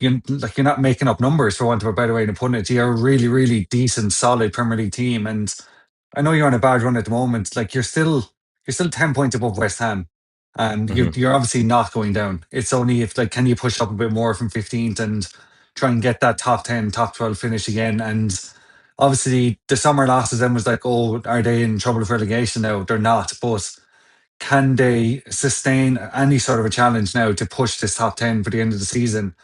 you're not making up numbers for want of a better way to put it. You're a really, really decent, solid Premier League team. And I know you're on a bad run at the moment. Like you're still 10 points above West Ham. And you're Mm-hmm. you're obviously not going down. It's only if like can you push up a bit more from 15th and try and get that top 10, top 12 finish again. And obviously the summer losses then was like, oh, are they in trouble with relegation now? They're not. But can they sustain any sort of a challenge now to push this top 10 for the end of the season?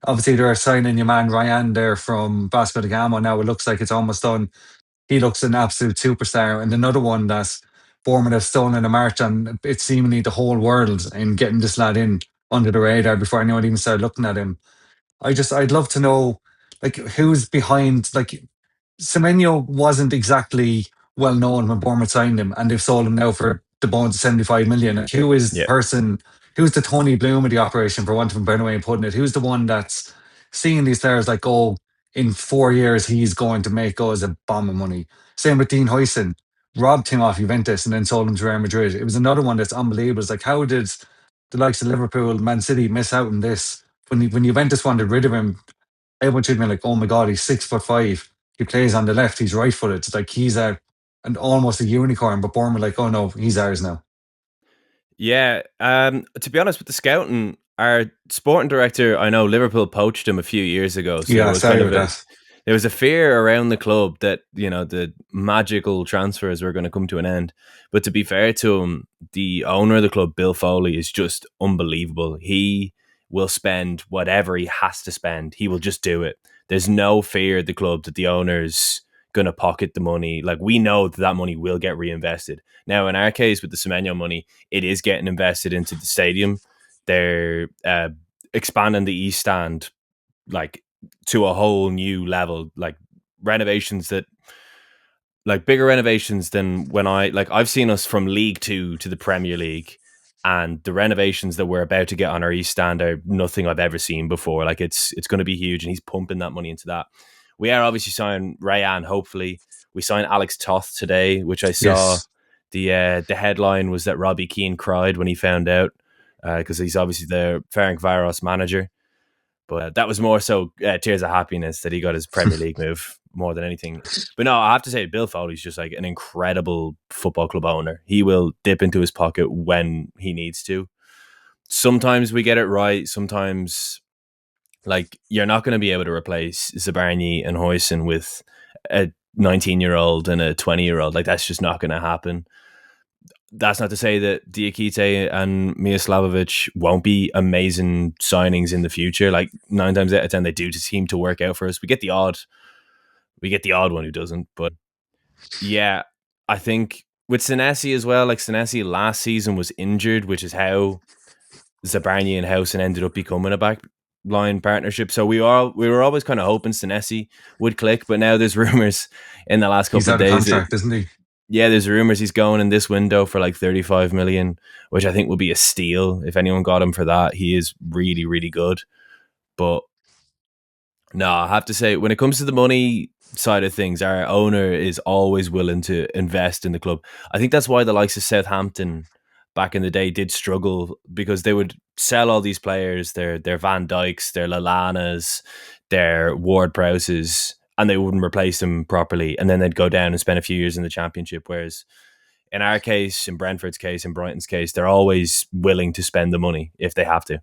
Obviously, they're signing your man Ryan there from Vasco da Gama. Now it looks like it's almost done. He looks an absolute superstar. And another one that Bournemouth have stolen a march on, it's seemingly the whole world in getting this lad in under the radar before anyone even started looking at him. I'd love to know, like, who's behind, like, Semenyo wasn't exactly well known when Bournemouth signed him, and they've sold him now for the bones of 75 million. Like, who is the Yeah. person, who's the Tony Bloom of the operation, for want of a better way of putting it? Who's the one that's seeing these players like, oh, in 4 years, he's going to make us a bomb of money? Same with Dean Huyson, robbed him off Juventus and then sold him to Real Madrid. It was another one that's unbelievable. It's like, how did the likes of Liverpool, Man City miss out on this? When Juventus wanted rid of him, everyone should be like, oh my God, he's 6'5". He plays on the left, he's right footed. It's like he's and almost a unicorn, but Bournemouth like, oh no, he's ours now. Yeah. To be honest with the scouting, our sporting director, I know Liverpool poached him a few years ago, so Yeah, there was sorry kind of about that. there was a fear around the club that, you know, the magical transfers were going to come to an end. But to be fair to him, the owner of the club, Bill Foley, is just unbelievable. He will spend whatever he has to spend. He will just do it. There's no fear at the club that the owner's going to pocket the money. Like, we know that that money will get reinvested. Now, in our case, with the Semenyo money, it is getting invested into the stadium. They're expanding the East Stand, like, to a whole new level, like renovations that, like, bigger renovations than when I've seen us from League Two to the Premier League, and the renovations that we're about to get on our East Stand are nothing I've ever seen before. Like, it's going to be huge, and he's pumping that money into that. We are obviously signing Rayan. Hopefully, we signed Alex Toth today, which I saw. Yes. The headline was that Robbie Keane cried when he found out, because he's obviously the Ferencváros manager. But that was more so tears of happiness that he got his Premier League move more than anything. But no, I have to say, Bill Foley's just like an incredible football club owner. He will dip into his pocket when he needs to. Sometimes we get it right. Sometimes, like, you're not going to be able to replace Zabarnyi and Hoyson with a 19-year-old and a 20-year-old. Like, that's just not going to happen. That's not to say that Diakite and Miroslavovic won't be amazing signings in the future. Like, 9 times out of 10, they do seem to work out for us. We get the odd one who doesn't. But yeah, I think with Senesi as well, like, Senesi last season was injured, which is how Zabarnyi and Housen ended up becoming a back line partnership. So we were always kind of hoping Senesi would click, but now there's rumors in the last He's couple of out of days contract, isn't he? yeah, there's rumors he's going in this window for like 35 million, which I think would be a steal if anyone got him for that. He is really, really good. But no, I have to say, when it comes to the money side of things, our owner is always willing to invest in the club. I think that's why the likes of Southampton back in the day did struggle, because they would sell all these players, their Van Dijks, their Lalanas, their Ward Prowses, and they wouldn't replace them properly. And then they'd go down and spend a few years in the Championship. Whereas in our case, in Brentford's case, in Brighton's case, they're always willing to spend the money if they have to.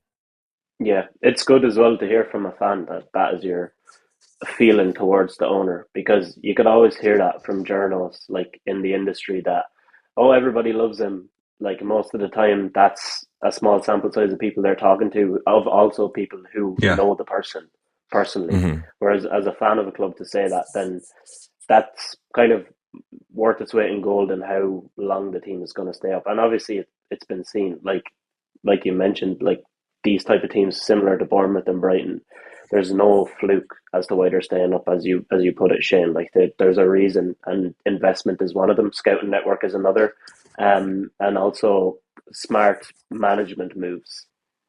Yeah, it's good as well to hear from a fan that that is your feeling towards the owner, because you could always hear that from journalists like in the industry that, oh, everybody loves him. Like, most of the time that's a small sample size of people they're talking to, of also people who Yeah. know the person personally. Mm-hmm. Whereas as a fan of a club to say that, then that's kind of worth its weight in gold and how long the team is going to stay up. And obviously it's been seen, like you mentioned, like these type of teams similar to Bournemouth and Brighton, there's no fluke as to why they're staying up, as you put it, Shane. Like, there's a reason, and investment is one of them. Scouting network is another, and also smart management moves.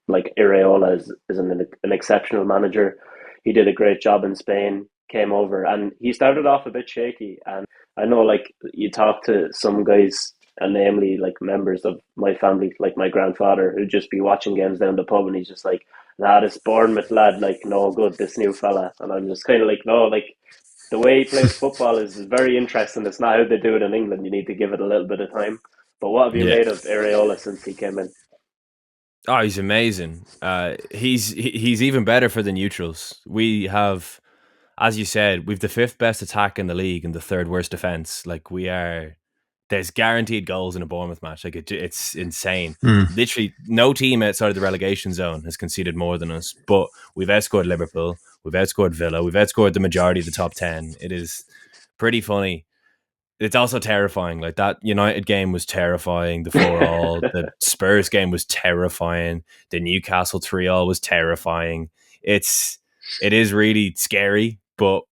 Like, Ireola is an exceptional manager. He did a great job in Spain. Came over, and he started off a bit shaky. And I know, like, you talk to some guys, and namely like members of my family, like my grandfather, who'd just be watching games down the pub, and he's just like, nah, this Bournemouth lad, like, no good, this new fella. And I'm just kind of like, no, like, the way he plays football is very interesting. It's not how they do it in England. You need to give it a little bit of time. But what have you Yeah. made of Areola since he came in? Oh, he's amazing. He's even better for the neutrals. We have, as you said, we've the 5th best attack in the league and the 3rd worst defense. Like, there's guaranteed goals in a Bournemouth match. Like, it's insane. Literally, no team outside of the relegation zone has conceded more than us. But we've outscored Liverpool, we've outscored Villa, we've outscored the majority of the top 10. It is pretty funny. It's also terrifying. Like, that United game was terrifying. The 4-4, the Spurs game was terrifying. The Newcastle 3-3 was terrifying. It is really scary, but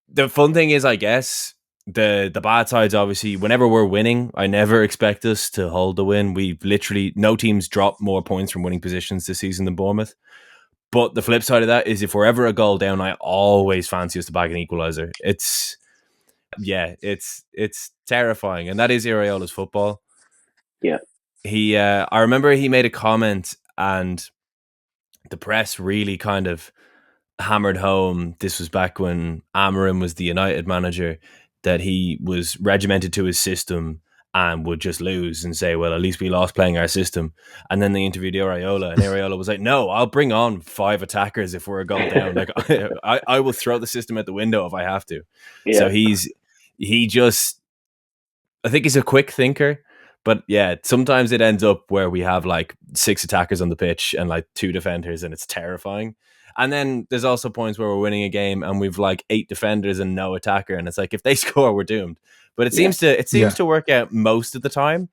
the fun thing is, I guess, the bad side's obviously, whenever we're winning, I never expect us to hold the win. We've literally, no team's dropped more points from winning positions this season than Bournemouth. But the flip side of that is, if we're ever a goal down, I always fancy us to bag an equaliser. It's terrifying, and that is Iraola's football. Yeah. I remember he made a comment, and the press really kind of hammered home. This was back when Amorim was the United manager, that he was regimented to his system, and would just lose and say, well, at least we lost playing our system. And then they interviewed Areola, and Areola was like, no, I'll bring on 5 attackers if we're a goal down. Like, I will throw the system out the window if I have to. Yeah. So I think he's a quick thinker. But yeah, sometimes it ends up where we have like 6 attackers on the pitch and like 2 defenders, and it's terrifying. And then there's also points where we're winning a game and we've like 8 defenders and no attacker, and it's like if they score, we're doomed. But it seems to work out most of the time.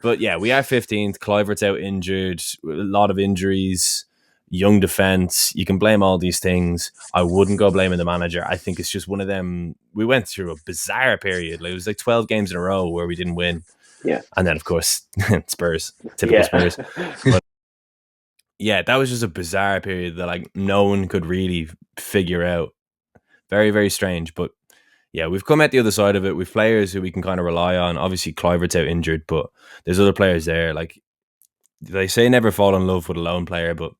But yeah, we are 15th. Kluivert's out injured, a lot of injuries, young defense. You can blame all these things. I wouldn't go blaming the manager. I think it's just one of them. We went through a bizarre period. Like, it was like 12 games in a row where we didn't win. Yeah. And then, of course, Spurs. Typical Spurs. But yeah, that was just a bizarre period that like no one could really figure out. Very, very strange. But yeah, we've come out the other side of it with players who we can kind of rely on. Obviously, Kluivert's out injured, but there's other players there. Like, they say never fall in love with a lone player, but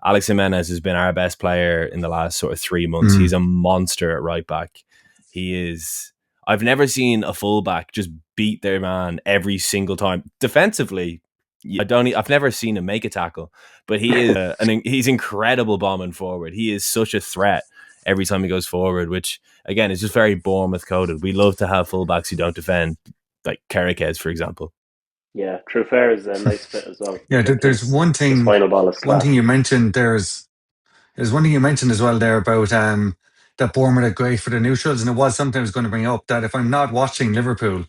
Alex Jimenez has been our best player in the last sort of 3 months. He's a monster at right back. He is... I've never seen a fullback just beat their man every single time. Defensively, I've never seen him make a tackle, but he is he's incredible bombing forward. He is such a threat every time he goes forward, which again is just very Bournemouth coded. We love to have fullbacks who don't defend, like Carriquez, for example. Yeah, Truffert is a nice fit as well. Yeah, there's one thing. One thing you mentioned there's one thing you mentioned as well there about that Bournemouth are great for the neutrals, and it was something I was going to bring up that if I'm not watching Liverpool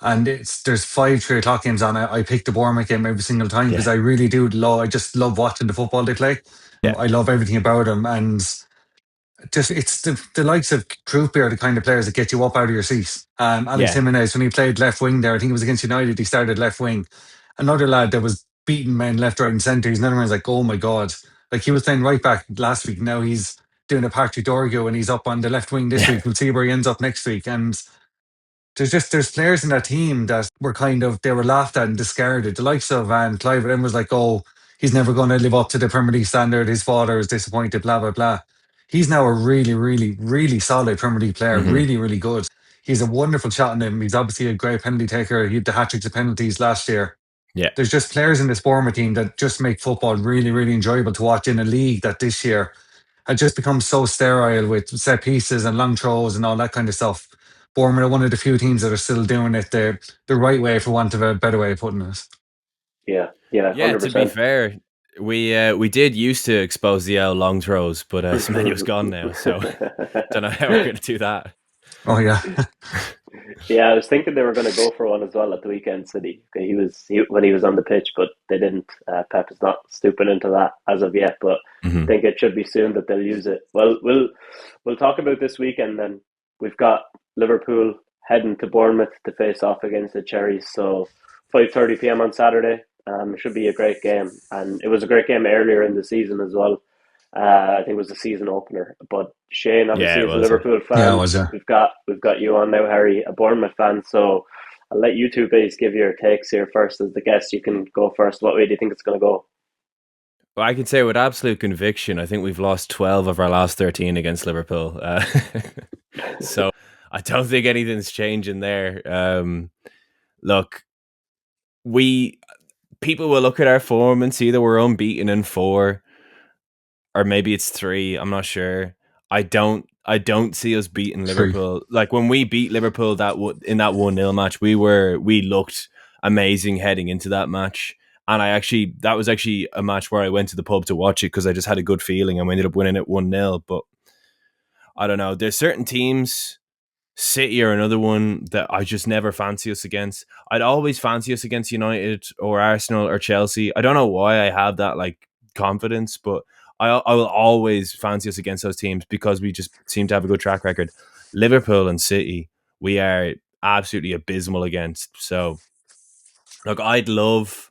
and there's 5 3 o'clock games on, I pick the Bournemouth game every single time because I really do I just love watching the football they play. Yeah. I love everything about them, and just it's the likes of Trooper are the kind of players that get you up out of your seat. Alex Jimenez, when he played left wing there, I think it was against United, he started left wing. Another lad that was beating men left, right, and centre. He's another one's like, oh my god, like he was playing right back last week. Now he's doing a Patrick Dorgo and he's up on the left wing this week. We'll see where he ends up next week. And there's players in that team that they were laughed at and discarded. The likes of Clive, and was like, oh, he's never going to live up to the Premier League standard. His father is disappointed, blah, blah, blah. He's now a really, really, really solid Premier League player, really, really good. He's a wonderful shot in him. He's obviously a great penalty taker. He had the hat-tricks of penalties last year. Yeah. There's just players in this Bournemouth team that just make football really, really enjoyable to watch in a league that this year had just become so sterile with set pieces and long throws and all that kind of stuff. Bournemouth are one of the few teams that are still doing it the right way, for want of a better way of putting it. Yeah, 100%. To be fair, we did used to expose the long throws, but Semenyo's gone now, so don't know how we're going to do that. Oh yeah. Yeah, I was thinking they were going to go for one as well at the weekend, City. When he was on the pitch, but they didn't. Pep is not stooping into that as of yet, but I think it should be soon that they'll use it. Well, we'll talk about this weekend then. We've got Liverpool heading to Bournemouth to face off against the Cherries. So 5:30 p.m. on Saturday. It should be a great game, and it was a great game earlier in the season as well. I think it was the season opener. But Shane, obviously, is a Liverpool fan. Yeah, it was, yeah. We've got you on now, Harry, a Bournemouth fan. So I'll let you two guys give your takes here first. As the guest, you can go first. What way do you think it's going to go? Well, I can say with absolute conviction, I think we've lost 12 of our last 13 against Liverpool. So I don't think anything's changing there. Look, people will look at our form and see that we're unbeaten in 4. Or maybe it's 3. I'm not sure. I don't see us beating Liverpool. Like when we beat Liverpool in that 1-0 match, we looked amazing heading into that match. And that was actually a match where I went to the pub to watch it because I just had a good feeling and we ended up winning it 1-0. But I don't know. There's certain teams, City are another one that I just never fancy us against. I'd always fancy us against United or Arsenal or Chelsea. I don't know why I have that like confidence, but I will always fancy us against those teams because we just seem to have a good track record. Liverpool and City, we are absolutely abysmal against. So, look, I'd love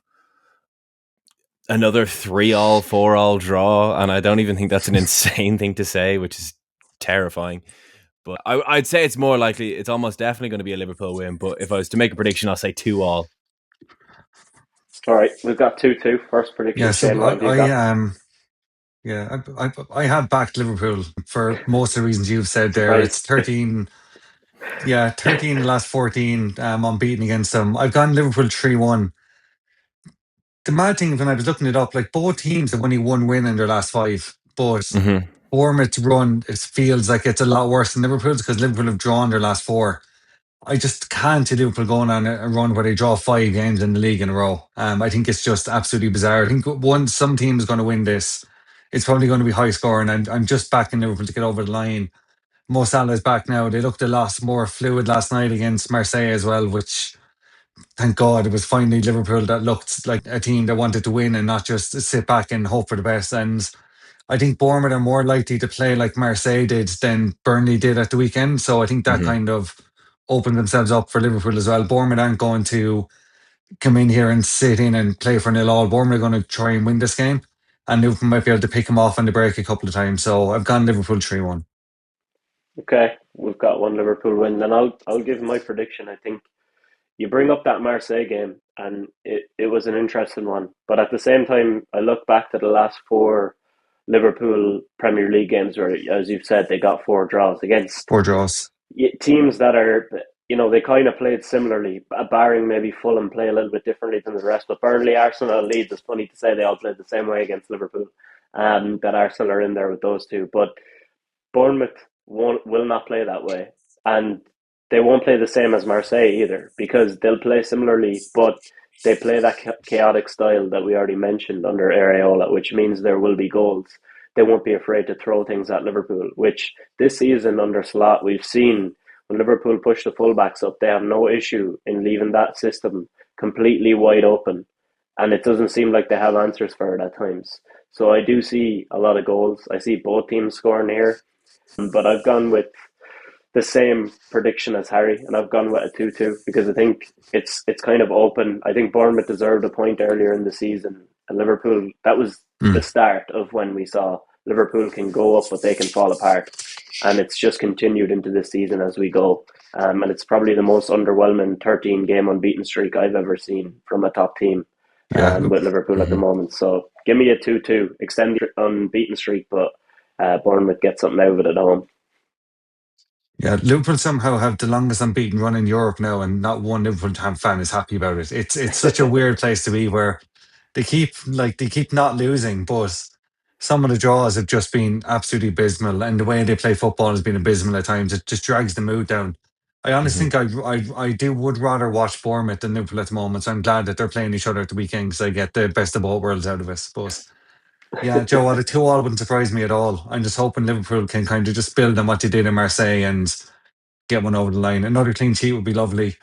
another 3-3, 4-4 draw, and I don't even think that's an insane thing to say, which is terrifying. But I'd say it's more likely, it's almost definitely going to be a Liverpool win. But if I was to make a prediction, I'll say 2-2. All right, we've got 2-2. First prediction. Yeah, so I have backed Liverpool for most of the reasons you've said there. It's 13. Yeah, 13 in the last 14, unbeaten against them. I've gone Liverpool 3-1. The mad thing when I was looking it up, like both teams have only one win in their last five, but Hmm. Bournemouth's run, it feels like it's a lot worse than Liverpool's because Liverpool have drawn their last four. I just can't see Liverpool going on a run where they draw 5 games in the league in a row. I think it's just absolutely bizarre. I think some team is going to win this. It's probably going to be high scoring, and I'm just backing Liverpool to get over the line. Mo Salah's back now. They looked a lot more fluid last night against Marseille as well, which thank God it was finally Liverpool that looked like a team that wanted to win and not just sit back and hope for the best. And I think Bournemouth are more likely to play like Marseille did than Burnley did at the weekend. So I think that Hmm. kind of opened themselves up for Liverpool as well. Bournemouth aren't going to come in here and sit in and play for nil all. Bournemouth are going to try and win this game. And Liverpool might be able to pick them off on the break a couple of times. So I've gone Liverpool 3-1. Okay, we've got one Liverpool win. Then I'll give my prediction. I think you bring up that Marseille game, and it was an interesting one. But at the same time, I look back to the last four Liverpool Premier League games where, as you've said, they got four draws against Four draws. teams that are, they kind of played similarly, barring maybe Fulham play a little bit differently than the rest. But Burnley, Arsenal, and Leeds, it's funny to say they all played the same way against Liverpool, that Arsenal are in there with those two. But Bournemouth will not play that way, and they won't play the same as Marseille either because they'll play similarly, but they play that chaotic style that we already mentioned under Areola, which means there will be goals. They won't be afraid to throw things at Liverpool, which this season under Slot we've seen when Liverpool push the fullbacks up, they have no issue in leaving that system completely wide open, and it doesn't seem like they have answers for it at times. So I do see a lot of goals. I see both teams scoring here, but I've gone with the same prediction as Harry, and I've gone with a 2-2 because I think it's kind of open. I think Bournemouth deserved a point earlier in the season, and Liverpool, that was the Mm. start of when we saw Liverpool can go up, but they can fall apart, and it's just continued into this season as we go. And it's probably the most underwhelming 13 game unbeaten streak I've ever seen from a top team, Yeah. with Liverpool at the Hmm. moment. So give me a 2-2, extend the unbeaten streak, but Bournemouth get something out of it at home. Yeah, Liverpool somehow have the longest unbeaten run in Europe now, and not one Liverpool fan is happy about it. It's such a weird place to be where they keep not losing, but some of the draws have just been absolutely abysmal, and the way they play football has been abysmal at times. It just drags the mood down. I honestly Hmm. think I would rather watch Bournemouth than Liverpool at the moment. So I'm glad that they're playing each other at the weekend because I get the best of both worlds out of it. But yeah, Joe, what a 2-2 wouldn't surprise me at all. I'm just hoping Liverpool can kind of just build on what they did in Marseille and get one over the line. Another clean sheet would be lovely.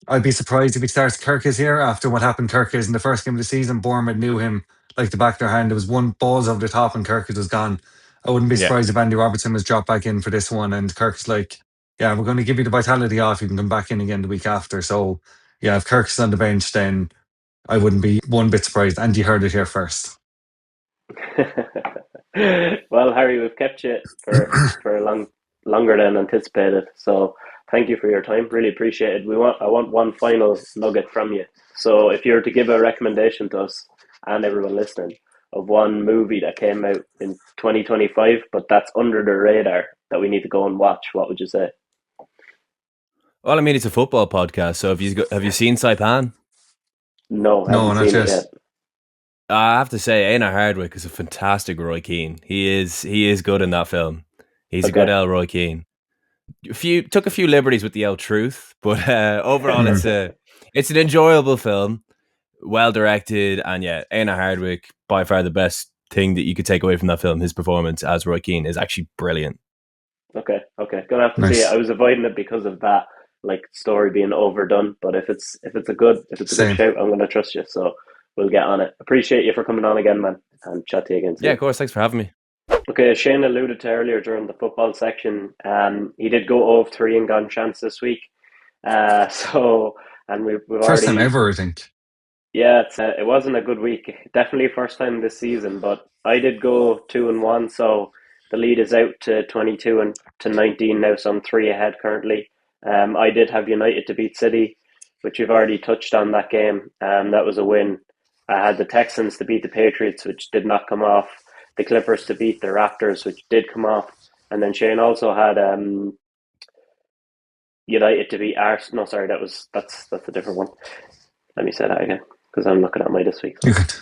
I'd be surprised if he starts Kirkis here after what happened Kirkis in the first game of the season. Bournemouth knew him like the back of their hand. There was one balls over the top and Kirkis was gone. I wouldn't be Yeah. surprised if Andy Robertson was dropped back in for this one and Kirk's like, yeah, we're going to give you the vitality off. You can come back in again the week after. So yeah, if Kirk's on the bench, then I wouldn't be one bit surprised. And you heard it here first. Well, Harry, we've kept you for a longer than anticipated. So thank you for your time. Really appreciate it. I want one final nugget from you. So if you were to give a recommendation to us and everyone listening of one movie that came out in 2025, but that's under the radar that we need to go and watch, what would you say? Well, I mean, it's a football podcast, so have you seen Saipan? No, I No, haven't not seen it yet. yet. I have to say, Aina Hardwick is a fantastic Roy Keane. He is good in that film. He's a good Okay. El Roy Keane. Took a few liberties with the El Truth, but overall, Hmm. it's an enjoyable film, well directed, and yeah, Aina Hardwick by far the best thing that you could take away from that film. His performance as Roy Keane is actually brilliant. Okay. Gonna have to see it. I Nice. was avoiding it because of that like story being overdone. But if it's a good Same. shout, I'm gonna trust you. So we'll get on it. Appreciate you for coming on again, man, and chat to you again Yeah, soon. of course. Thanks for having me. Okay, as Shane alluded to earlier during the football section, he did go 0-3 and gone chance this week. So and we've First time already. ever, I think. Yeah, it wasn't a good week. Definitely first time this season, but I did go 2-1, so the lead is out to 22 and to 19 now, so I'm three ahead currently. I did have United to beat City, which you've already touched on that game. That was a win. I had the Texans to beat the Patriots, which did not come off. The Clippers to beat the Raptors, which did come off. And then Shane also had United to beat Arsenal. No, sorry, that's a different one. Let me say that again because I'm looking at my this week. You could.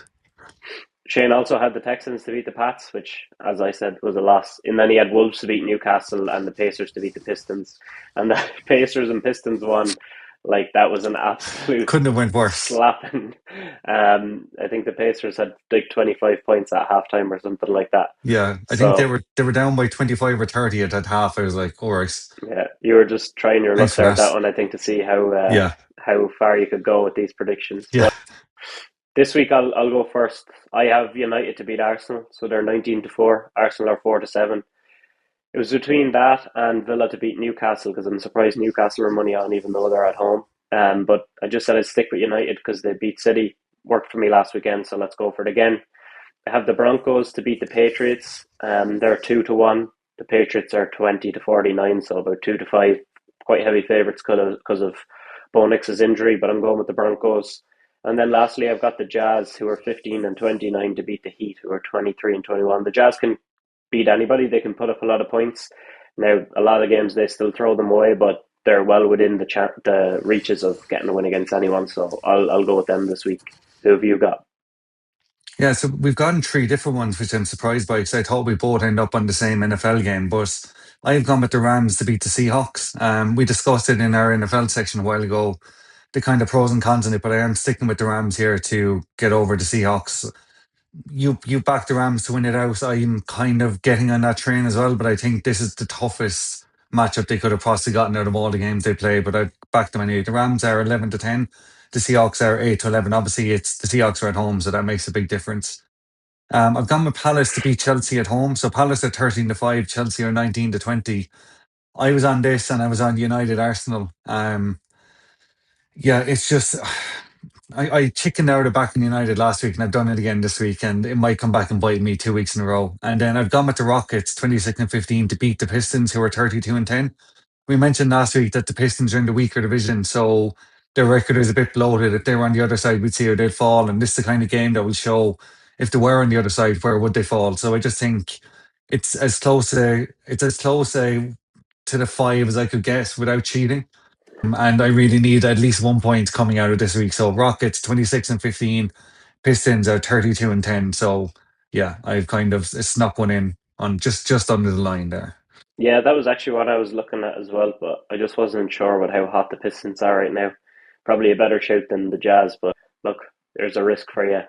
Shane also had the Texans to beat the Pats, which, as I said, was a loss. And then he had Wolves to beat Newcastle and the Pacers to beat the Pistons. And the Pacers and Pistons won. Like, that was an absolute Couldn't have went worse. slapping. I think the Pacers had like 25 points at halftime or something like that. Yeah, I think they were down by 25 or 30 at that half. I was like, all right. Yeah, you were just trying your luck Thanks for there at that that. one, I think, to see how Yeah. far you could go with these predictions. Yeah. But this week I'll go first. I have United to beat Arsenal, so they're 19-4. Arsenal are 4-7. It was between that and Villa to beat Newcastle because I'm surprised Newcastle are money on even though they're at home. But I just said I'd stick with United because they beat City. Worked for me last weekend, so let's go for it again. I have the Broncos to beat the Patriots. They're 2-1. The Patriots are 20-49, so about 2-5. Quite heavy favourites because of Bo Nix's injury, but I'm going with the Broncos. And then lastly, I've got the Jazz, who are 15-29, to beat the Heat, who are 23-21. The Jazz can beat anybody; they can put up a lot of points. Now, a lot of games they still throw them away, but they're well within the reaches of getting a win against anyone. So I'll go with them this week. Who have you got? Yeah, so we've gotten three different ones, which I'm surprised by because I thought we both end up on the same NFL game. But I've gone with the Rams to beat the Seahawks. We discussed it in our NFL section a while ago, the kind of pros and cons in it, but I am sticking with the Rams here to get over the Seahawks. You back the Rams to win it out. I'm kind of getting on that train as well, but I think this is the toughest matchup they could have possibly gotten out of all the games they play. But I back them anyway. The Rams are 11-10. The Seahawks are 8-11. Obviously, it's the Seahawks are at home, so that makes a big difference. I've gone with Palace to beat Chelsea at home. So Palace are 13-5, Chelsea are 19-20. I was on this and I was on United Arsenal. Yeah, it's just I chickened out of backing United last week and I've done it again this week and it might come back and bite me 2 weeks in a row. And then I've gone with the Rockets 26-15 to beat the Pistons who are 32-10. We mentioned last week that the Pistons are in the weaker division, so their record is a bit bloated. If they were on the other side, we'd see how they'd fall. And this is the kind of game that will show if they were on the other side, where would they fall. So I just think it's as close to the five as I could guess without cheating. And I really need at least 1 point coming out of this week. So Rockets 26-15, Pistons are 32-10. So yeah, I've kind of snuck one in on just under the line there. Yeah, that was actually what I was looking at as well, but I just wasn't sure with how hot the Pistons are right now. Probably a better shout than the Jazz, but look, there's a risk for you.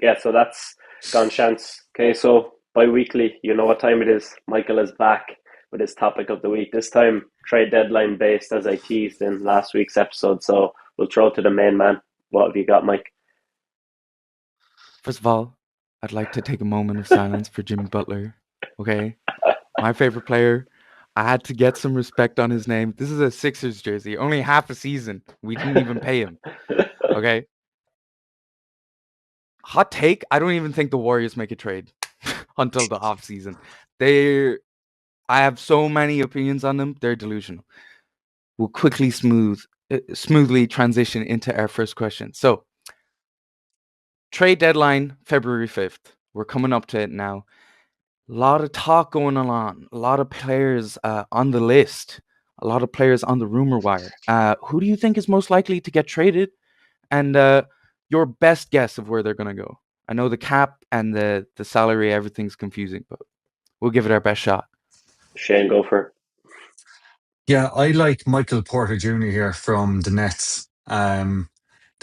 Yeah, so that's gone chance. Okay, so bi-weekly, you know what time it is. Michael is back with his topic of the week. This time, trade deadline based, as I teased in last week's episode. So we'll throw it to the main man. What have you got, Mike? First of all, I'd like to take a moment of silence for Jimmy Butler. Okay? My favorite player. I had to get some respect on his name. This is a Sixers jersey. Only half a season. We didn't even pay him. Okay? Hot take, I don't even think the Warriors make a trade until the offseason. I have so many opinions on them. They're delusional. We'll quickly smoothly transition into our first question. So, trade deadline, February 5th. We're coming up to it now. A lot of talk going on. A lot of players on the list. A lot of players on the rumor wire. Who do you think is most likely to get traded? And your best guess of where they're going to go. I know the cap and the salary, everything's confusing, but we'll give it our best shot. Shane, go for it. Yeah, I like Michael Porter Jr. here from the Nets. The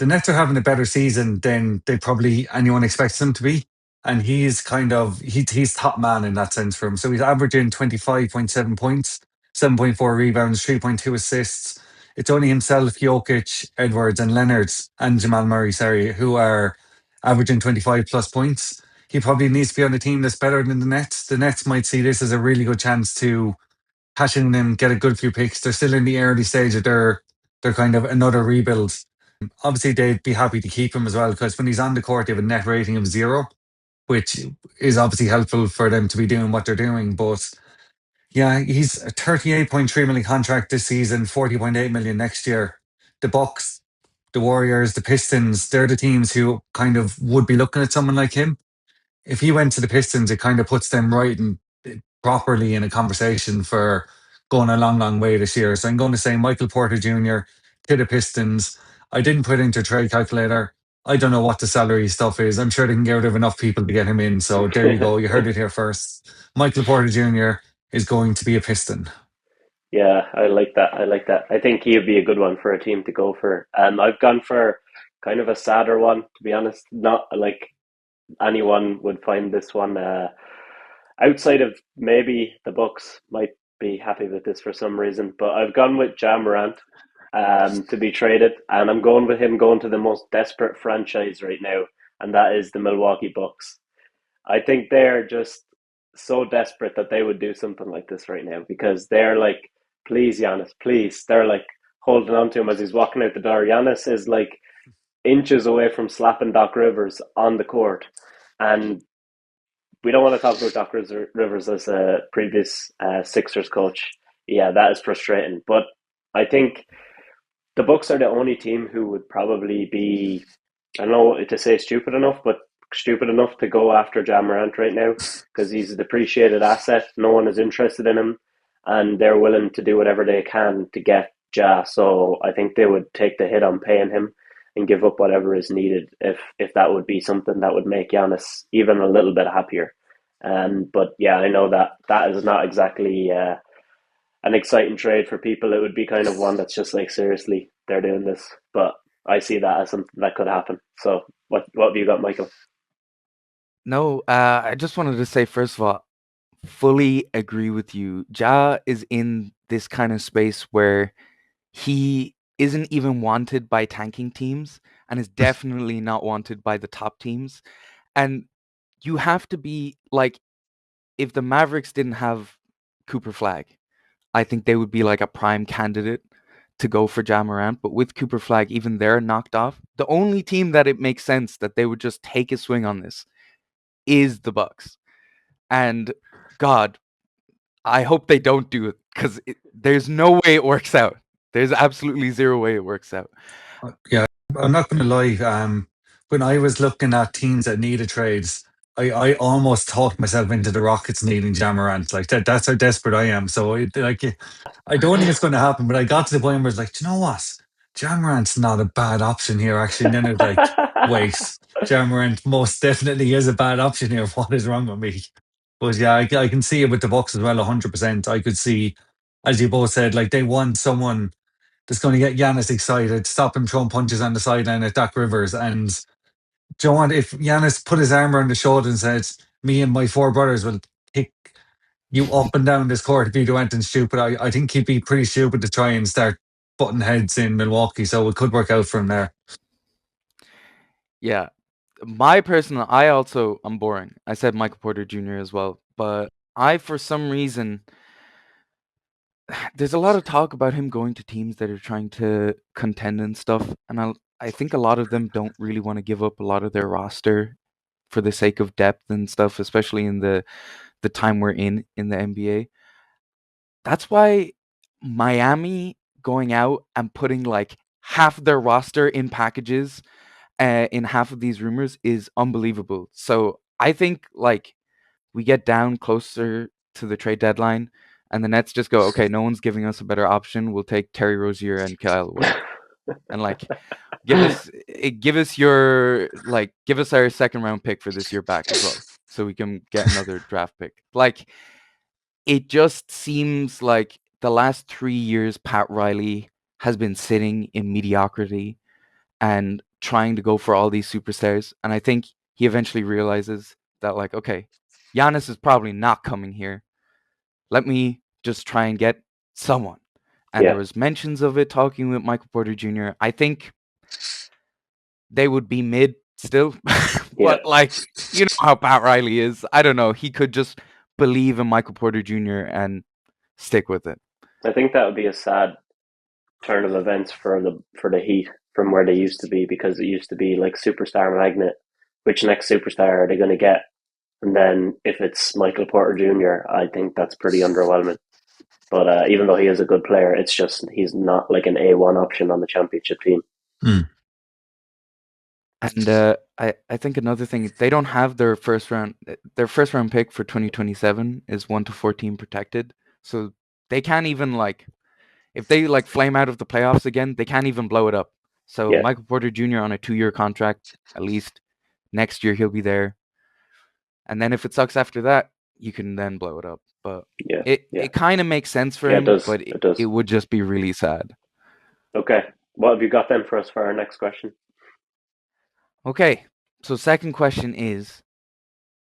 Nets are having a better season than they probably anyone expects them to be. And he's he's top man in that sense for him. So he's averaging 25.7 points, 7.4 rebounds, 3.2 assists. It's only himself, Jokic, Edwards, and Leonard and Jamal Murray, sorry, who are averaging 25 plus points. He probably needs to be on a team that's better than the Nets. The Nets might see this as a really good chance to cash in them, get a good few picks. They're still in the early stage of their kind of another rebuild. Obviously, they'd be happy to keep him as well because when he's on the court, they have a net rating of 0, which is obviously helpful for them to be doing what they're doing. But yeah, he's a 38.3 million contract this season, 40.8 million next year. The Bucks, the Warriors, the Pistons, they're the teams who kind of would be looking at someone like him. If he went to the Pistons, it kind of puts them right and properly in a conversation for going a long, long way this year. So I'm going to say Michael Porter Jr. to the Pistons. I didn't put into a trade calculator. I don't know what the salary stuff is. I'm sure they can get rid of enough people to get him in. So there you go. You heard it here first. Michael Porter Jr. is going to be a Piston. Yeah, I like that. I like that. I think he would be a good one for a team to go for. I've gone for kind of a sadder one, to be honest. Not like anyone would find this one outside of maybe the Bucks might be happy with this for some reason, but I've gone with Ja Morant to be traded, and I'm going with him going to the most desperate franchise right now, and that is the Milwaukee Bucks. I think they're just so desperate that they would do something like this right now because they're like, please, Giannis, please. They're like holding on to him as he's walking out the door. Giannis is like inches away from slapping Doc Rivers on the court. And we don't want to talk about Doc Rivers as a previous Sixers coach. Yeah, that is frustrating. But I think the Bucks are the only team who would probably be, I don't know to say stupid enough, but stupid enough to go after Ja Morant right now because he's a depreciated asset. No one is interested in him, and they're willing to do whatever they can to get Ja. So I think they would take the hit on paying him and give up whatever is needed if that would be something that would make Giannis even a little bit happier. But yeah, I know that is not exactly an exciting trade for people. It would be kind of one that's just like, seriously, they're doing this. But I see that as something that could happen. So what have you got, Michael? No, I just wanted to say, first of all, fully agree with you. Ja is in this kind of space where he isn't even wanted by tanking teams and is definitely not wanted by the top teams. And you have to be like, if the Mavericks didn't have Cooper Flag, I think they would be like a prime candidate to go for Ja Morant. But with Cooper Flag, even they're knocked off. The only team that it makes sense that they would just take a swing on this is the Bucks. And God, I hope they don't do it because there's no way it works out. There's absolutely zero way it works out. Yeah, I'm not going to lie. When I was looking at teams that needed trades, I almost talked myself into the Rockets needing Ja Morant. Like that's how desperate I am. So I don't think it's going to happen. But I got to the point where it's like, do you know what? Ja Morant's not a bad option here, actually. And then it's like, wait, Ja Morant most definitely is a bad option here. What is wrong with me? But yeah, I can see it with the Bucks as well, 100%. I could see, as you both said, like they want someone that's going to get Giannis excited, stop him throwing punches on the sideline at Doc Rivers. And do you know what? If Giannis put his arm around the shoulder and said, me and my four brothers will kick you up and down this court if you do anything stupid, I think he'd be pretty stupid to try and start butting heads in Milwaukee. So it could work out for him there. Yeah. I'm boring. I said Michael Porter Jr. as well. But for some reason, there's a lot of talk about him going to teams that are trying to contend and stuff. And I think a lot of them don't really want to give up a lot of their roster for the sake of depth and stuff, especially in the time we're in the NBA. That's why Miami going out and putting like half their roster in packages in half of these rumors is unbelievable. So I think like we get down closer to the trade deadline and the Nets just go, okay, no one's giving us a better option. We'll take Terry Rozier and Kyle Lowry. And like give us our second round pick for this year back as well, so we can get another draft pick. Like it just seems like the last 3 years Pat Riley has been sitting in mediocrity and trying to go for all these superstars. And I think he eventually realizes that like, okay, Giannis is probably not coming here. Let me just try and get someone. And there was mentions of it talking with Michael Porter Jr. I think they would be mid still. But like, you know how Pat Riley is. I don't know. He could just believe in Michael Porter Jr. and stick with it. I think that would be a sad turn of events for the Heat from where they used to be, because it used to be like superstar magnet. Which next superstar are they going to get? And then if it's Michael Porter Jr., I think that's pretty underwhelming. But even though he is a good player, it's just he's not like an A1 option on the championship team. And I think another thing, they don't have their first round pick for 2027 is 1 to 14 protected. So they can't even if they flame out of the playoffs again, they can't even blow it up. So Michael Porter Jr. on a 2-year contract, at least next year he'll be there. And then if it sucks after that, you can then blow it up. But it kind of makes sense for him, but it would just be really sad. Okay. What have you got then for us for our next question? Okay. So second question is,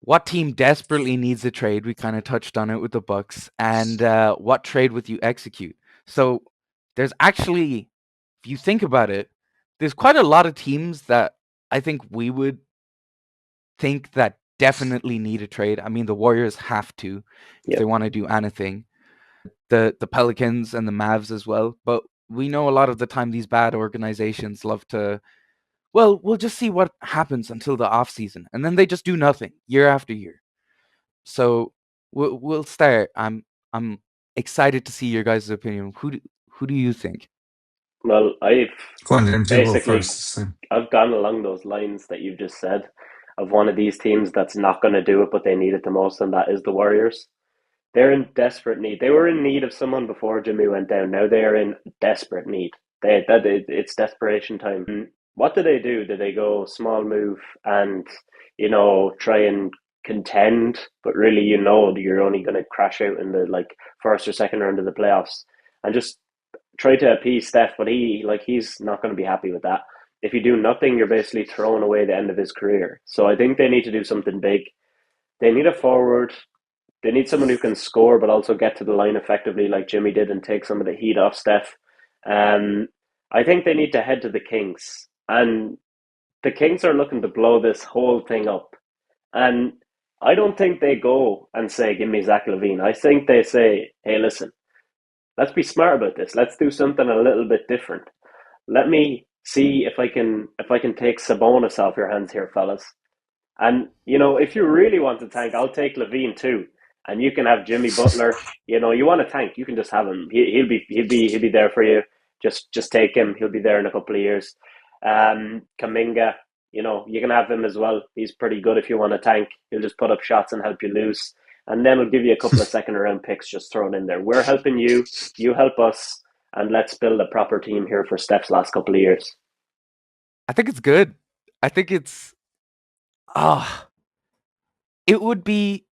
what team desperately needs a trade? We kind of touched on it with the Bucks. And what trade would you execute? So there's actually, if you think about it, there's quite a lot of teams that I think we would think that definitely need a trade. I mean, the Warriors have to if they want to do anything. The Pelicans and the Mavs as well. But we know a lot of the time these bad organizations love to, well, we'll just see what happens until the off season, and then they just do nothing year after year. So we'll start. I'm excited to see your guys' opinion. Who do you think? Well, Go on, James, you go first. I've gone along those lines that you've just said of one of these teams that's not going to do it, but they need it the most, and that is the Warriors. They're in desperate need. They were in need of someone before Jimmy went down. Now they are in desperate need. It's desperation time. What do? Do they go small move and try and contend, but really you're only going to crash out in the first or second round of the playoffs and just try to appease Steph, but he's not going to be happy with that. If you do nothing, you're basically throwing away the end of his career. So I think they need to do something big. They need a forward. They need someone who can score, but also get to the line effectively, like Jimmy did, and take some of the heat off Steph. I think they need to head to the Kings, and the Kings are looking to blow this whole thing up. And I don't think they go and say, "Give me Zach LaVine." I think they say, "Hey, listen, let's be smart about this. Let's do something a little bit different. Let me see if I can take Sabonis off your hands here, fellas. And if you really want to tank, I'll take LaVine too. And you can have Jimmy Butler. You want to tank, you can just have him. He'll be there for you. Just take him. He'll be there in a couple of years. Kuminga, you can have him as well. He's pretty good if you want to tank. He'll just put up shots and help you lose. And then we'll give you a couple of second round picks just thrown in there. We're helping you. You help us. And let's build a proper team here for Steph's last couple of years. I think it's good. I think it's it would be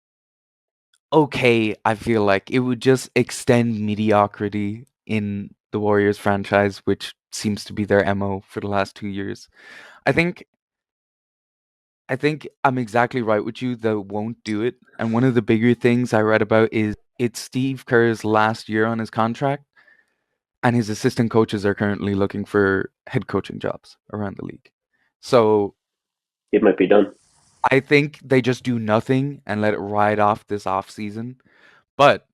okay. I feel like it would just extend mediocrity in the Warriors franchise, which seems to be their MO for the last 2 years. I think I'm exactly right with you that won't do it. And one of the bigger things I read about is it's Steve Kerr's last year on his contract, and his assistant coaches are currently looking for head coaching jobs around the league. So it might be done. I think they just do nothing and let it ride off this off season. But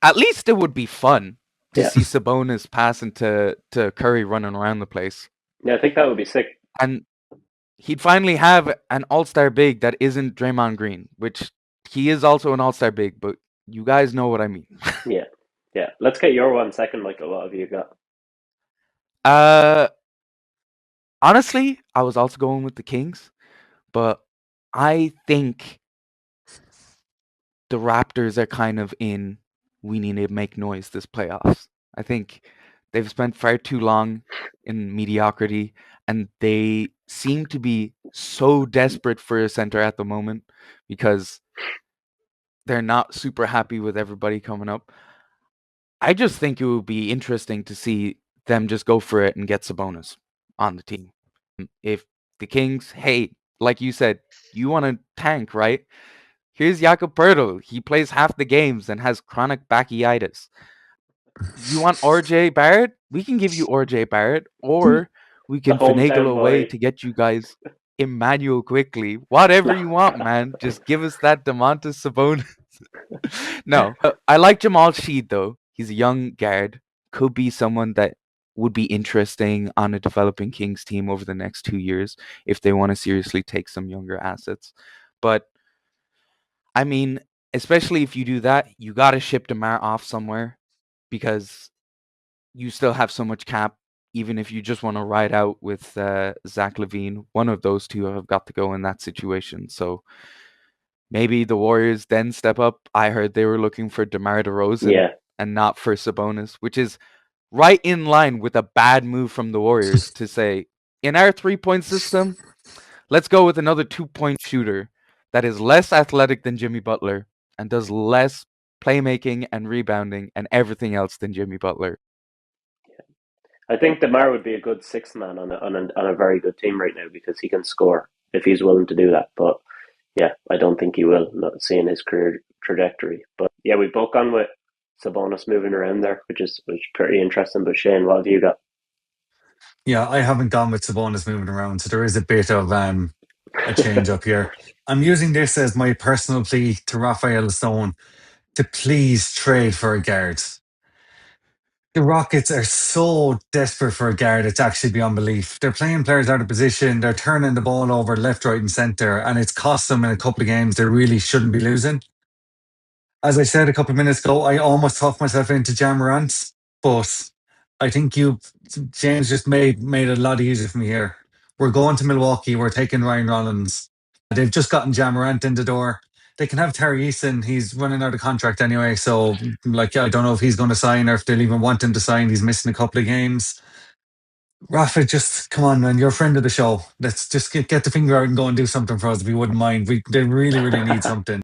at least it would be fun to see Sabonis passing to Curry running around the place. Yeah, I think that would be sick. And he'd finally have an all-star big that isn't Draymond Green, which he is also an all-star big, but you guys know what I mean. Yeah. Let's get your 1 second, Michael. What have you got? Honestly, I was also going with the Kings, but I think the Raptors are kind of in, we need to make noise this playoffs. I think they've spent far too long in mediocrity, and they seem to be so desperate for a center at the moment because they're not super happy with everybody coming up. I just think it would be interesting to see them just go for it and get Sabonis on the team. If the Kings, hey, like you said, you want to tank, right? Here's Jakob Poeltl. He plays half the games and has chronic bacchitis. You want RJ Barrett? We can give you RJ Barrett, or we can finagle a way to get you guys Emmanuel Quickly. Whatever you want, man. Just give us that Domantas Sabonis. No, I like Jamal Sheed though. He's a young guard. Could be someone that would be interesting on a developing Kings team over the next 2 years if they want to seriously take some younger assets. But I mean, especially if you do that, you got to ship DeMar off somewhere because you still have so much cap. Even if you just want to ride out with Zach LaVine, one of those two have got to go in that situation. So maybe the Warriors then step up. I heard they were looking for DeMar DeRozan. Yeah, and not for Sabonis, which is right in line with a bad move from the Warriors to say, in our 3-point system, let's go with another 2-point shooter that is less athletic than Jimmy Butler and does less playmaking and rebounding and everything else than Jimmy Butler. I think DeMar would be a good sixth man on a very good team right now because he can score if he's willing to do that. But yeah, I don't think he will, not seeing his career trajectory. But yeah, we both gone with Sabonis moving around there, which is pretty interesting. But Shane, what have you got? Yeah, I haven't gone with Sabonis moving around, so there is a bit of a change up here. I'm using this as my personal plea to Raphael Stone to please trade for a guard. The Rockets are so desperate for a guard, it's actually beyond belief. They're playing players out of position, they're turning the ball over left, right, and centre, and it's cost them in a couple of games they really shouldn't be losing. As I said a couple of minutes ago, I almost talked myself into Ja Morant, but I think James just made it a lot easier for me here. We're going to Milwaukee, we're taking Ryan Rollins. They've just gotten Ja Morant in the door. They can have Terry Eason. He's running out of contract anyway, so I don't know if he's going to sign or if they'll even want him to sign. He's missing a couple of games. Rafa, just come on, man. You're a friend of the show. Let's just get the finger out and go and do something for us if you wouldn't mind. They really, really need something.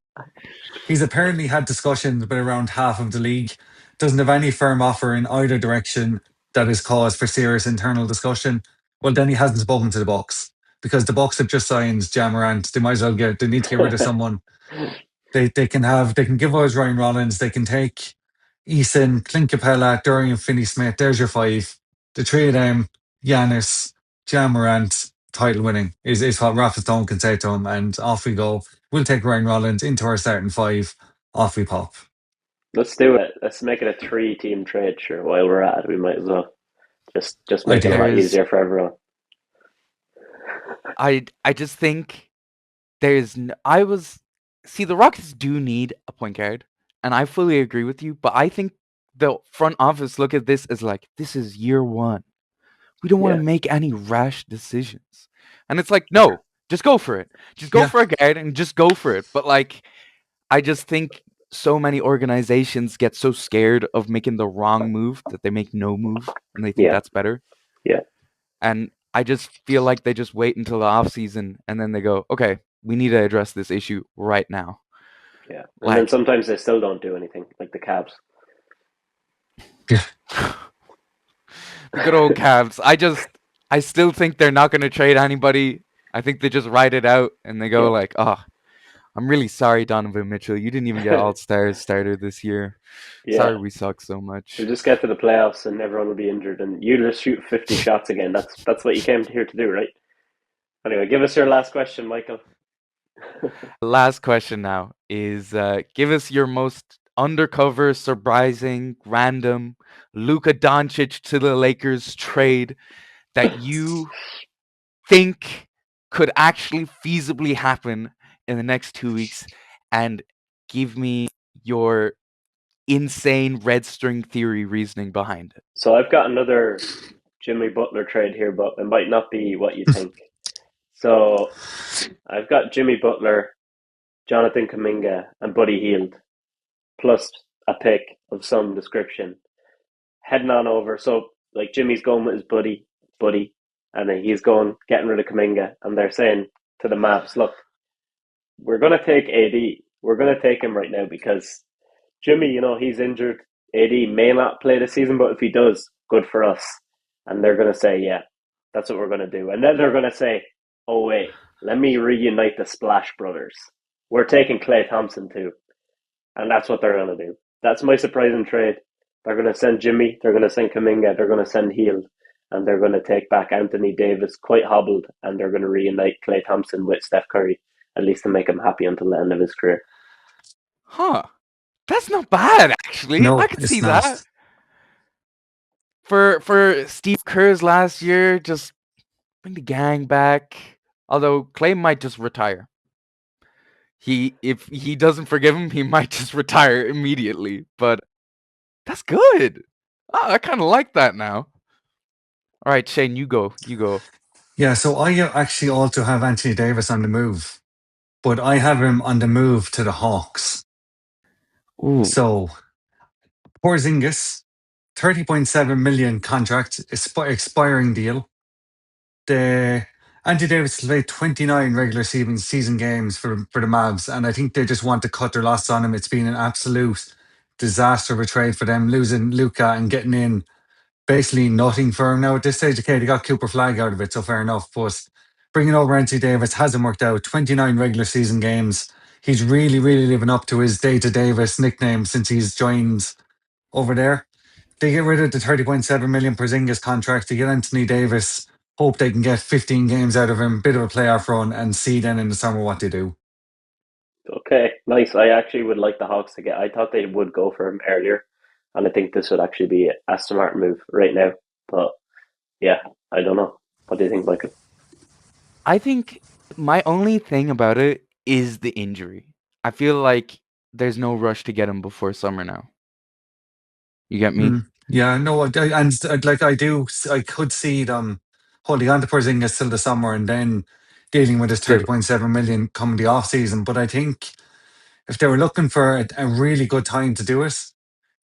He's apparently had discussions with around half of the league. Doesn't have any firm offer in either direction that is cause for serious internal discussion. Well, then he hasn't spoken to the Bucks because the Bucks have just signed Ja Morant. They might as well they need to get rid of someone. They can give us Ryan Rollins. They can take Eason, Clint Capella, Dorian Finney-Smith. There's your five. The three of them, Giannis, Ja Morant, title winning is what Rafa Stone can say to him. And off we go. We'll take Ryan Rollins into our starting five. Off we pop. Let's do it. Let's make it a 3-team trade. Sure, while we're at it, we might as well just make it a lot easier for everyone. I just think the Rockets do need a point guard, and I fully agree with you. But I think the front office look at this as like, this is year one. We don't want to make any rash decisions, and it's like, no, just go for it. Just go for a guard and just go for it. But like, I just think so many organizations get so scared of making the wrong move that they make no move, and they think that's better. Yeah. And I just feel like they just wait until the off season and then they go, okay, we need to address this issue right now. Yeah. And then sometimes they still don't do anything, like the Cavs. Yeah. The good old Cavs. I still think they're not going to trade anybody. I think they just write it out and they go like, oh, I'm really sorry, Donovan Mitchell. You didn't even get All-Stars starter this year. Yeah. Sorry we suck so much. We'll just get to the playoffs and everyone will be injured and you just shoot 50 shots again. That's what you came here to do, right? Anyway, give us your last question, Michael. Last question now is give us your most undercover, surprising, random Luka Doncic to the Lakers trade that you think could actually feasibly happen in the next 2 weeks, and give me your insane red string theory reasoning behind it. So I've got another Jimmy Butler trade here, but it might not be what you think. So I've got Jimmy Butler, Jonathan Kuminga, and Buddy Hield, plus a pick of some description, heading on over. So like Jimmy's going with his buddy, and then he's getting rid of Kuminga, and they're saying to the Mavs, look, we're going to take AD. We're going to take him right now because Jimmy, he's injured. AD may not play this season, but if he does, good for us. And they're going to say, yeah, that's what we're going to do. And then they're going to say, oh, wait, let me reunite the Splash Brothers. We're taking Klay Thompson too. And that's what they're going to do. That's my surprising trade. They're going to send Jimmy. They're going to send Kuminga. They're going to send Hield. And they're going to take back Anthony Davis quite hobbled. And they're going to reunite Klay Thompson with Steph Curry, at least to make him happy until the end of his career. Huh. That's not bad, actually. No, I could see not. that. For Steve Kerr's last year, just bring the gang back. Although Klay might just retire. If he doesn't forgive him, he might just retire immediately. But that's good. Oh, I kind of like that now. All right, Shane, you go. Yeah, so I actually also have Anthony Davis on the move, but I have him on the move to the Hawks. Ooh. So Porzingis, 30.7 million contract, expiring deal. The Anthony Davis played 29 regular season games for the Mavs, and I think they just want to cut their loss on him. It's been an absolute disaster of a trade for them, losing Luca and getting in basically nothing for him now at this stage. Okay, they got Cooper Flag out of it, so fair enough. But bringing over Anthony Davis hasn't worked out. 29 regular season games. He's really, really living up to his Data Davis nickname since he's joined over there. They get rid of the 30.7 million Porzingis contract. They get Anthony Davis. Hope they can get 15 games out of him, bit of a playoff run, and see then in the summer what they do. Okay, nice. I actually would like the Hawks to get. I thought they would go for him earlier, and I think this would actually be a smart move right now. But yeah, I don't know. What do you think, Michael? I think my only thing about it is the injury. I feel like there's no rush to get him before summer now. You get me? Yeah, no, I could see them holding on to Porzingis till the summer and then dealing with his Still. 30.7 million come the off season. But I think if they were looking for a really good time to do it,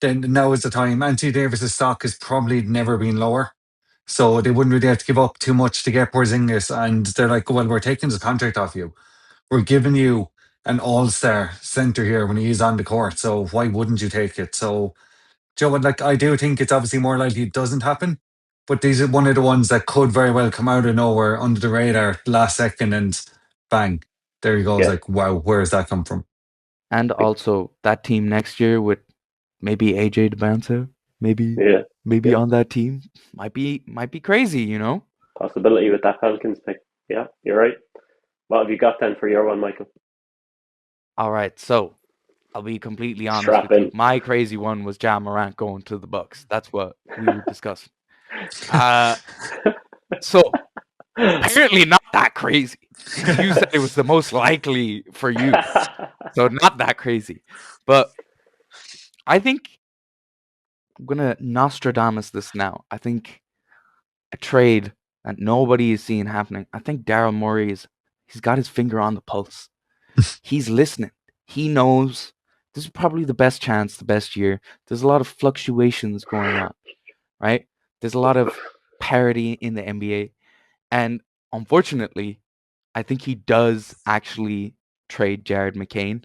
then now is the time. Anthony Davis's stock has probably never been lower. So they wouldn't really have to give up too much to get Porzingis. And they're like, well, we're taking the contract off you. We're giving you an all-star center here when he's on the court. So why wouldn't you take it? So, Joe, like, I do think it's obviously more likely it doesn't happen. But these are one of the ones that could very well come out of nowhere under the radar last second and bang. There you go. It's Yeah. like, wow, where does that come from? And also that team next year with maybe AJ DeBanter, maybe Yeah. on that team might be crazy, you know? Possibility with that Pelicans pick. Yeah, you're right. What have you got then for your one, Michael? All right, so I'll be completely honest Strap with you. in. My crazy one was Ja Morant going to the Bucks. That's what we were discussing. So apparently not that crazy. You said it was the most likely for you. So not that crazy. But I think I'm gonna Nostradamus this now. I think a trade that nobody is seeing happening. I think Daryl Morey he's got his finger on the pulse. He's listening. He knows this is probably the best chance, the best year. There's a lot of fluctuations going on, right? There's a lot of parity in the NBA. And unfortunately, I think he does actually trade Jared McCain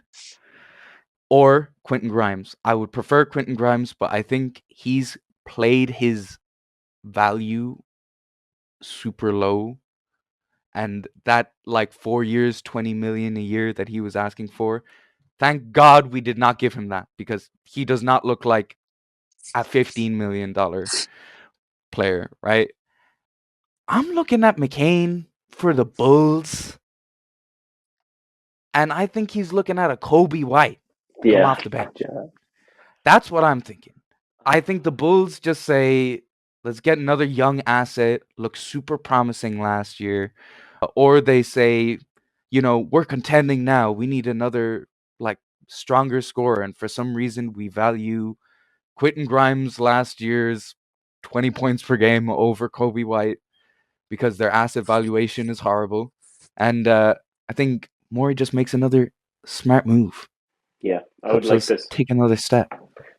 or Quentin Grimes. I would prefer Quentin Grimes, but I think he's played his value super low. And that, like, 4 years, 20 million a year that he was asking for, thank God we did not give him that, because he does not look like a $15 million player, right? I'm looking at McCain for the Bulls, and I think he's looking at a Kobe White come off the bench. Yeah. That's what I'm thinking. I think the Bulls just say, let's get another young asset, looks super promising last year. Or they say, you know, we're contending now. We need another, like, stronger scorer. And for some reason, we value Quentin Grimes last year's 20 points per game over Kobe White because their asset valuation is horrible. And I think Morey just makes another smart move. Yeah, I would like this. Take another step.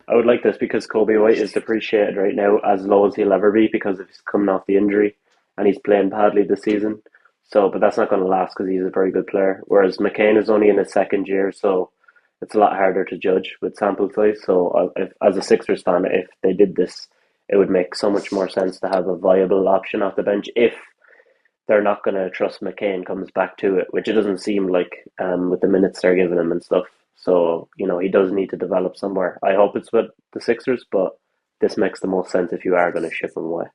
I would like this because Kobe White is depreciated right now as low as he'll ever be because of his coming off the injury and he's playing badly this season. So, but that's not going to last because he's a very good player. Whereas McCain is only in his second year, so it's a lot harder to judge with sample size. So, if, as a Sixers fan, if they did this, it would make so much more sense to have a viable option off the bench if they're not going to trust McCain comes back to it, which it doesn't seem like with the minutes they're giving him and stuff. So, you know, he does need to develop somewhere. I hope it's with the Sixers, but this makes the most sense if you are going to ship him away.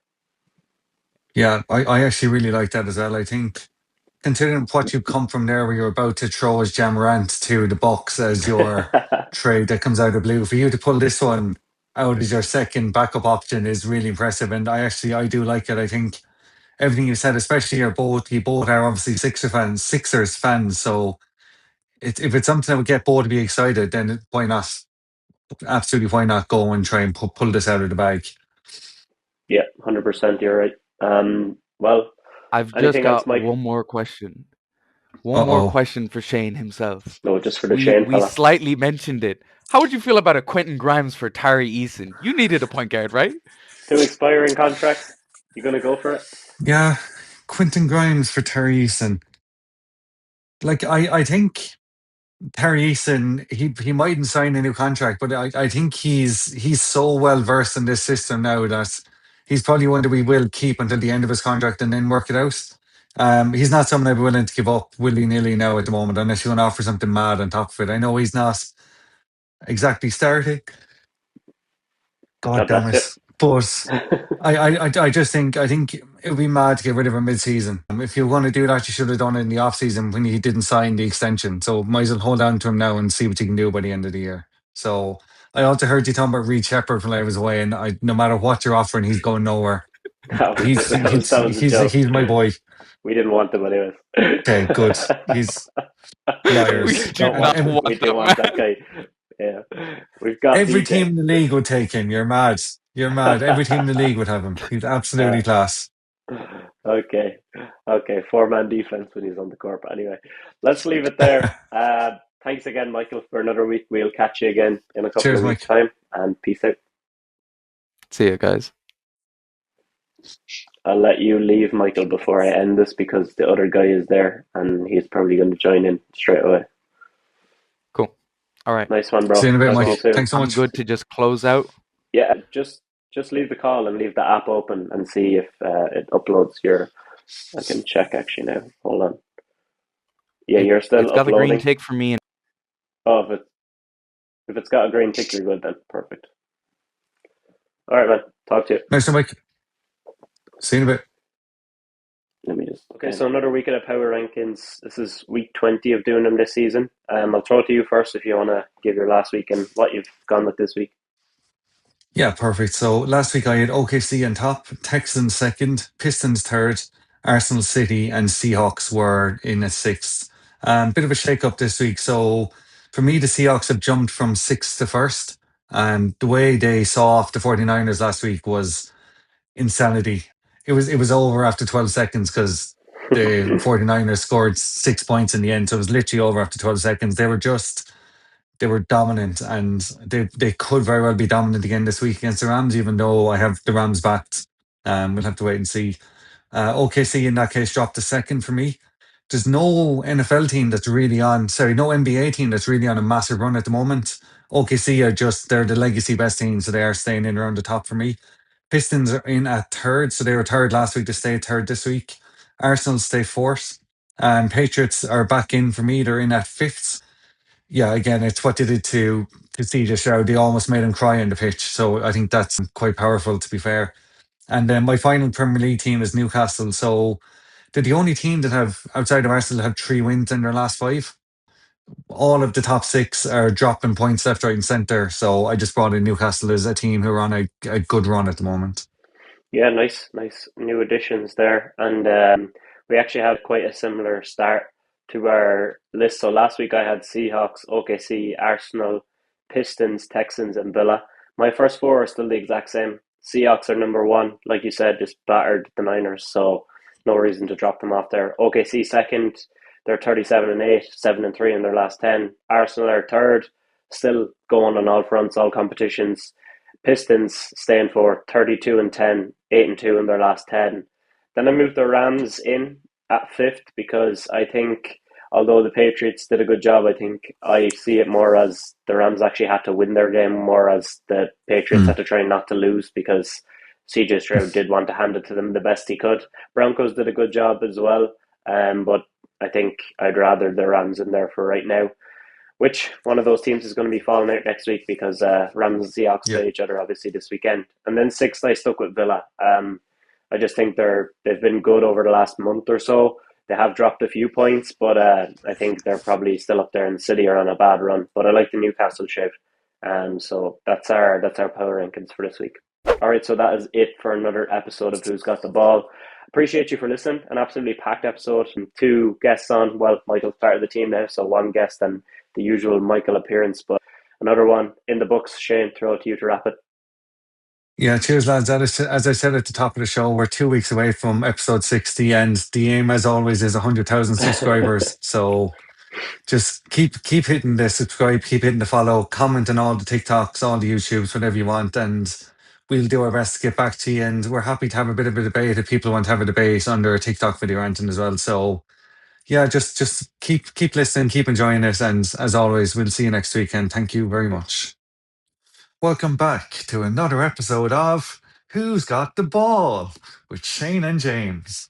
Yeah, I actually really like that as well. I think considering what you come from there where you're about to throw as Jamorant to the Bucks as your trade that comes out of blue, for you to pull this one out as your second backup option is really impressive. And I do like it. I think everything you said, especially you both are obviously Sixers fans. So if it's something that would get both to be excited, then why not? Absolutely, why not go and try and pull this out of the bag? Yeah, 100%. You're right. Well, I've just anything else, got Mike? one more question. One more question for Shane himself. No, just for the Shane We fella. slightly mentioned it, How would you feel about a Quentin Grimes for Tari Eason? You needed a point guard, right? 2 expiring contracts. You gonna go for it? Yeah, Quentin Grimes for Terry Eason. Like I think Terry Eason, he mightn't sign a new contract, but I think he's so well versed in this system now that he's probably one that we will keep until the end of his contract and then work it out. He's not someone I'd be willing to give up willy nilly now at the moment, unless you want to offer something mad on top of it. I know he's not exactly starting. God damn That's it! But I just think it would be mad to get rid of him mid-season. If you want to do that, you should have done it in the off-season when he didn't sign the extension. So might as well hold on to him now and see what you can do by the end of the year. So I also heard you talking about Reed Shepherd when I was away, and no matter what you're offering, he's going nowhere. that was a joke. He's my boy. We didn't want them anyways. Okay, good. He's liars. We do Don't not want, want we that do want man. that guy. Yeah, we've got Every DJ. team in the league would take him. You're mad. You're mad. Every team in the league would have him. He's absolutely class. Okay, 4-man defense when he's on the court. But anyway, let's leave it there. Thanks again, Michael, for another week. We'll catch you again in a couple Cheers, of weeks' Mike. time, and peace out. See you guys. I'll let you leave, Michael, before I end this because the other guy is there and he's probably going to join in straight away. Cool. All right. Nice one, bro. See you in a bit, Talk to you Mike. soon. Thanks so I'm much. good to just close out. Yeah, just leave the call and leave the app open and see if it uploads your. I can check actually now. Hold on. Yeah, you're still It's got the uploading. green tick for me. Oh, if it's got a green tick, you're good then. Perfect. All right, man. Talk to you. Nice one, Mike. See you in a bit. Let me just. Okay, so another week of the power rankings. This is week 20 of doing them this season. I'll throw it to you first if you want to give your last week and what you've gone with this week. Yeah, perfect. So last week I had OKC on top, Texans second, Pistons third, Arsenal, City, and Seahawks were in at sixth. Bit of a shake-up this week. So for me, the Seahawks have jumped from sixth to first. The way they saw off the 49ers last week was insanity. It was over after 12 seconds because the 49ers scored 6 points in the end. So it was literally over after 12 seconds. They were dominant, and they could very well be dominant again this week against the Rams, even though I have the Rams backed. We'll have to wait and see. OKC in that case dropped a second for me. There's no NFL team that's really on, no NBA team that's really on a massive run at the moment. OKC they're the legacy best team, so they are staying in around the top for me. Pistons are in at third, so they were third last week to stay third this week. Arsenal stay fourth. And Patriots are back in for me. They're in at fifth. Yeah, again, it's what they did to CJ Stroud. They almost made him cry on the pitch. So I think that's quite powerful, to be fair. And then my final Premier League team is Newcastle. So they're the only team that have, outside of Arsenal, have 3 wins in their last 5. All of the top 6 are dropping points left, right, and centre. So I just brought in Newcastle as a team who are on a good run at the moment. Yeah, nice new additions there. And we actually had quite a similar start to our list. So last week I had Seahawks, OKC, Arsenal, Pistons, Texans, and Villa. My first 4 are still the exact same. Seahawks are number 1, like you said, just battered the Niners, so no reason to drop them off there. OKC second, they're 37-8, 7-3 in their last 10. Arsenal are third, still going on all fronts, all competitions. Pistons staying for 32-10, 8-2 in their last 10. Then I moved the Rams in at 5th because I think, although the Patriots did a good job, I think I see it more as the Rams actually had to win their game more as the Patriots had to try not to lose because CJ Stroud did want to hand it to them the best he could. Broncos did a good job as well, but I think I'd rather the Rams in there for right now. Which one of those teams is going to be falling out next week because Rams and Seahawks play each other obviously this weekend. And then 6th, I stuck with Villa. I just think they've been good over the last month or so. They have dropped a few points, but I think they're probably still up there in the city or on a bad run. But I like the Newcastle shape. So that's our power rankings for this week. All right, so that is it for another episode of Who's Got the Ball. Appreciate you for listening. An absolutely packed episode and 2 guests on. Well, Michael's part of the team now, so 1 guest and the usual Michael appearance, but another one in the books. Shane, throw it to you to wrap it. Yeah, cheers, lads. As I said at the top of the show, we're 2 weeks away from episode 60, and the aim, as always, is 100,000 subscribers. So just keep hitting the subscribe, keep hitting the follow, comment on all the TikToks, all the YouTubes, whatever you want, and we'll do our best to get back to you. And we're happy to have a bit of a debate if people want to have a debate under a TikTok video or anything as well. So yeah, just keep listening, keep enjoying it, and as always, we'll see you next week. And thank you very much. Welcome back to another episode of Who's Got the Ball with Shane and James.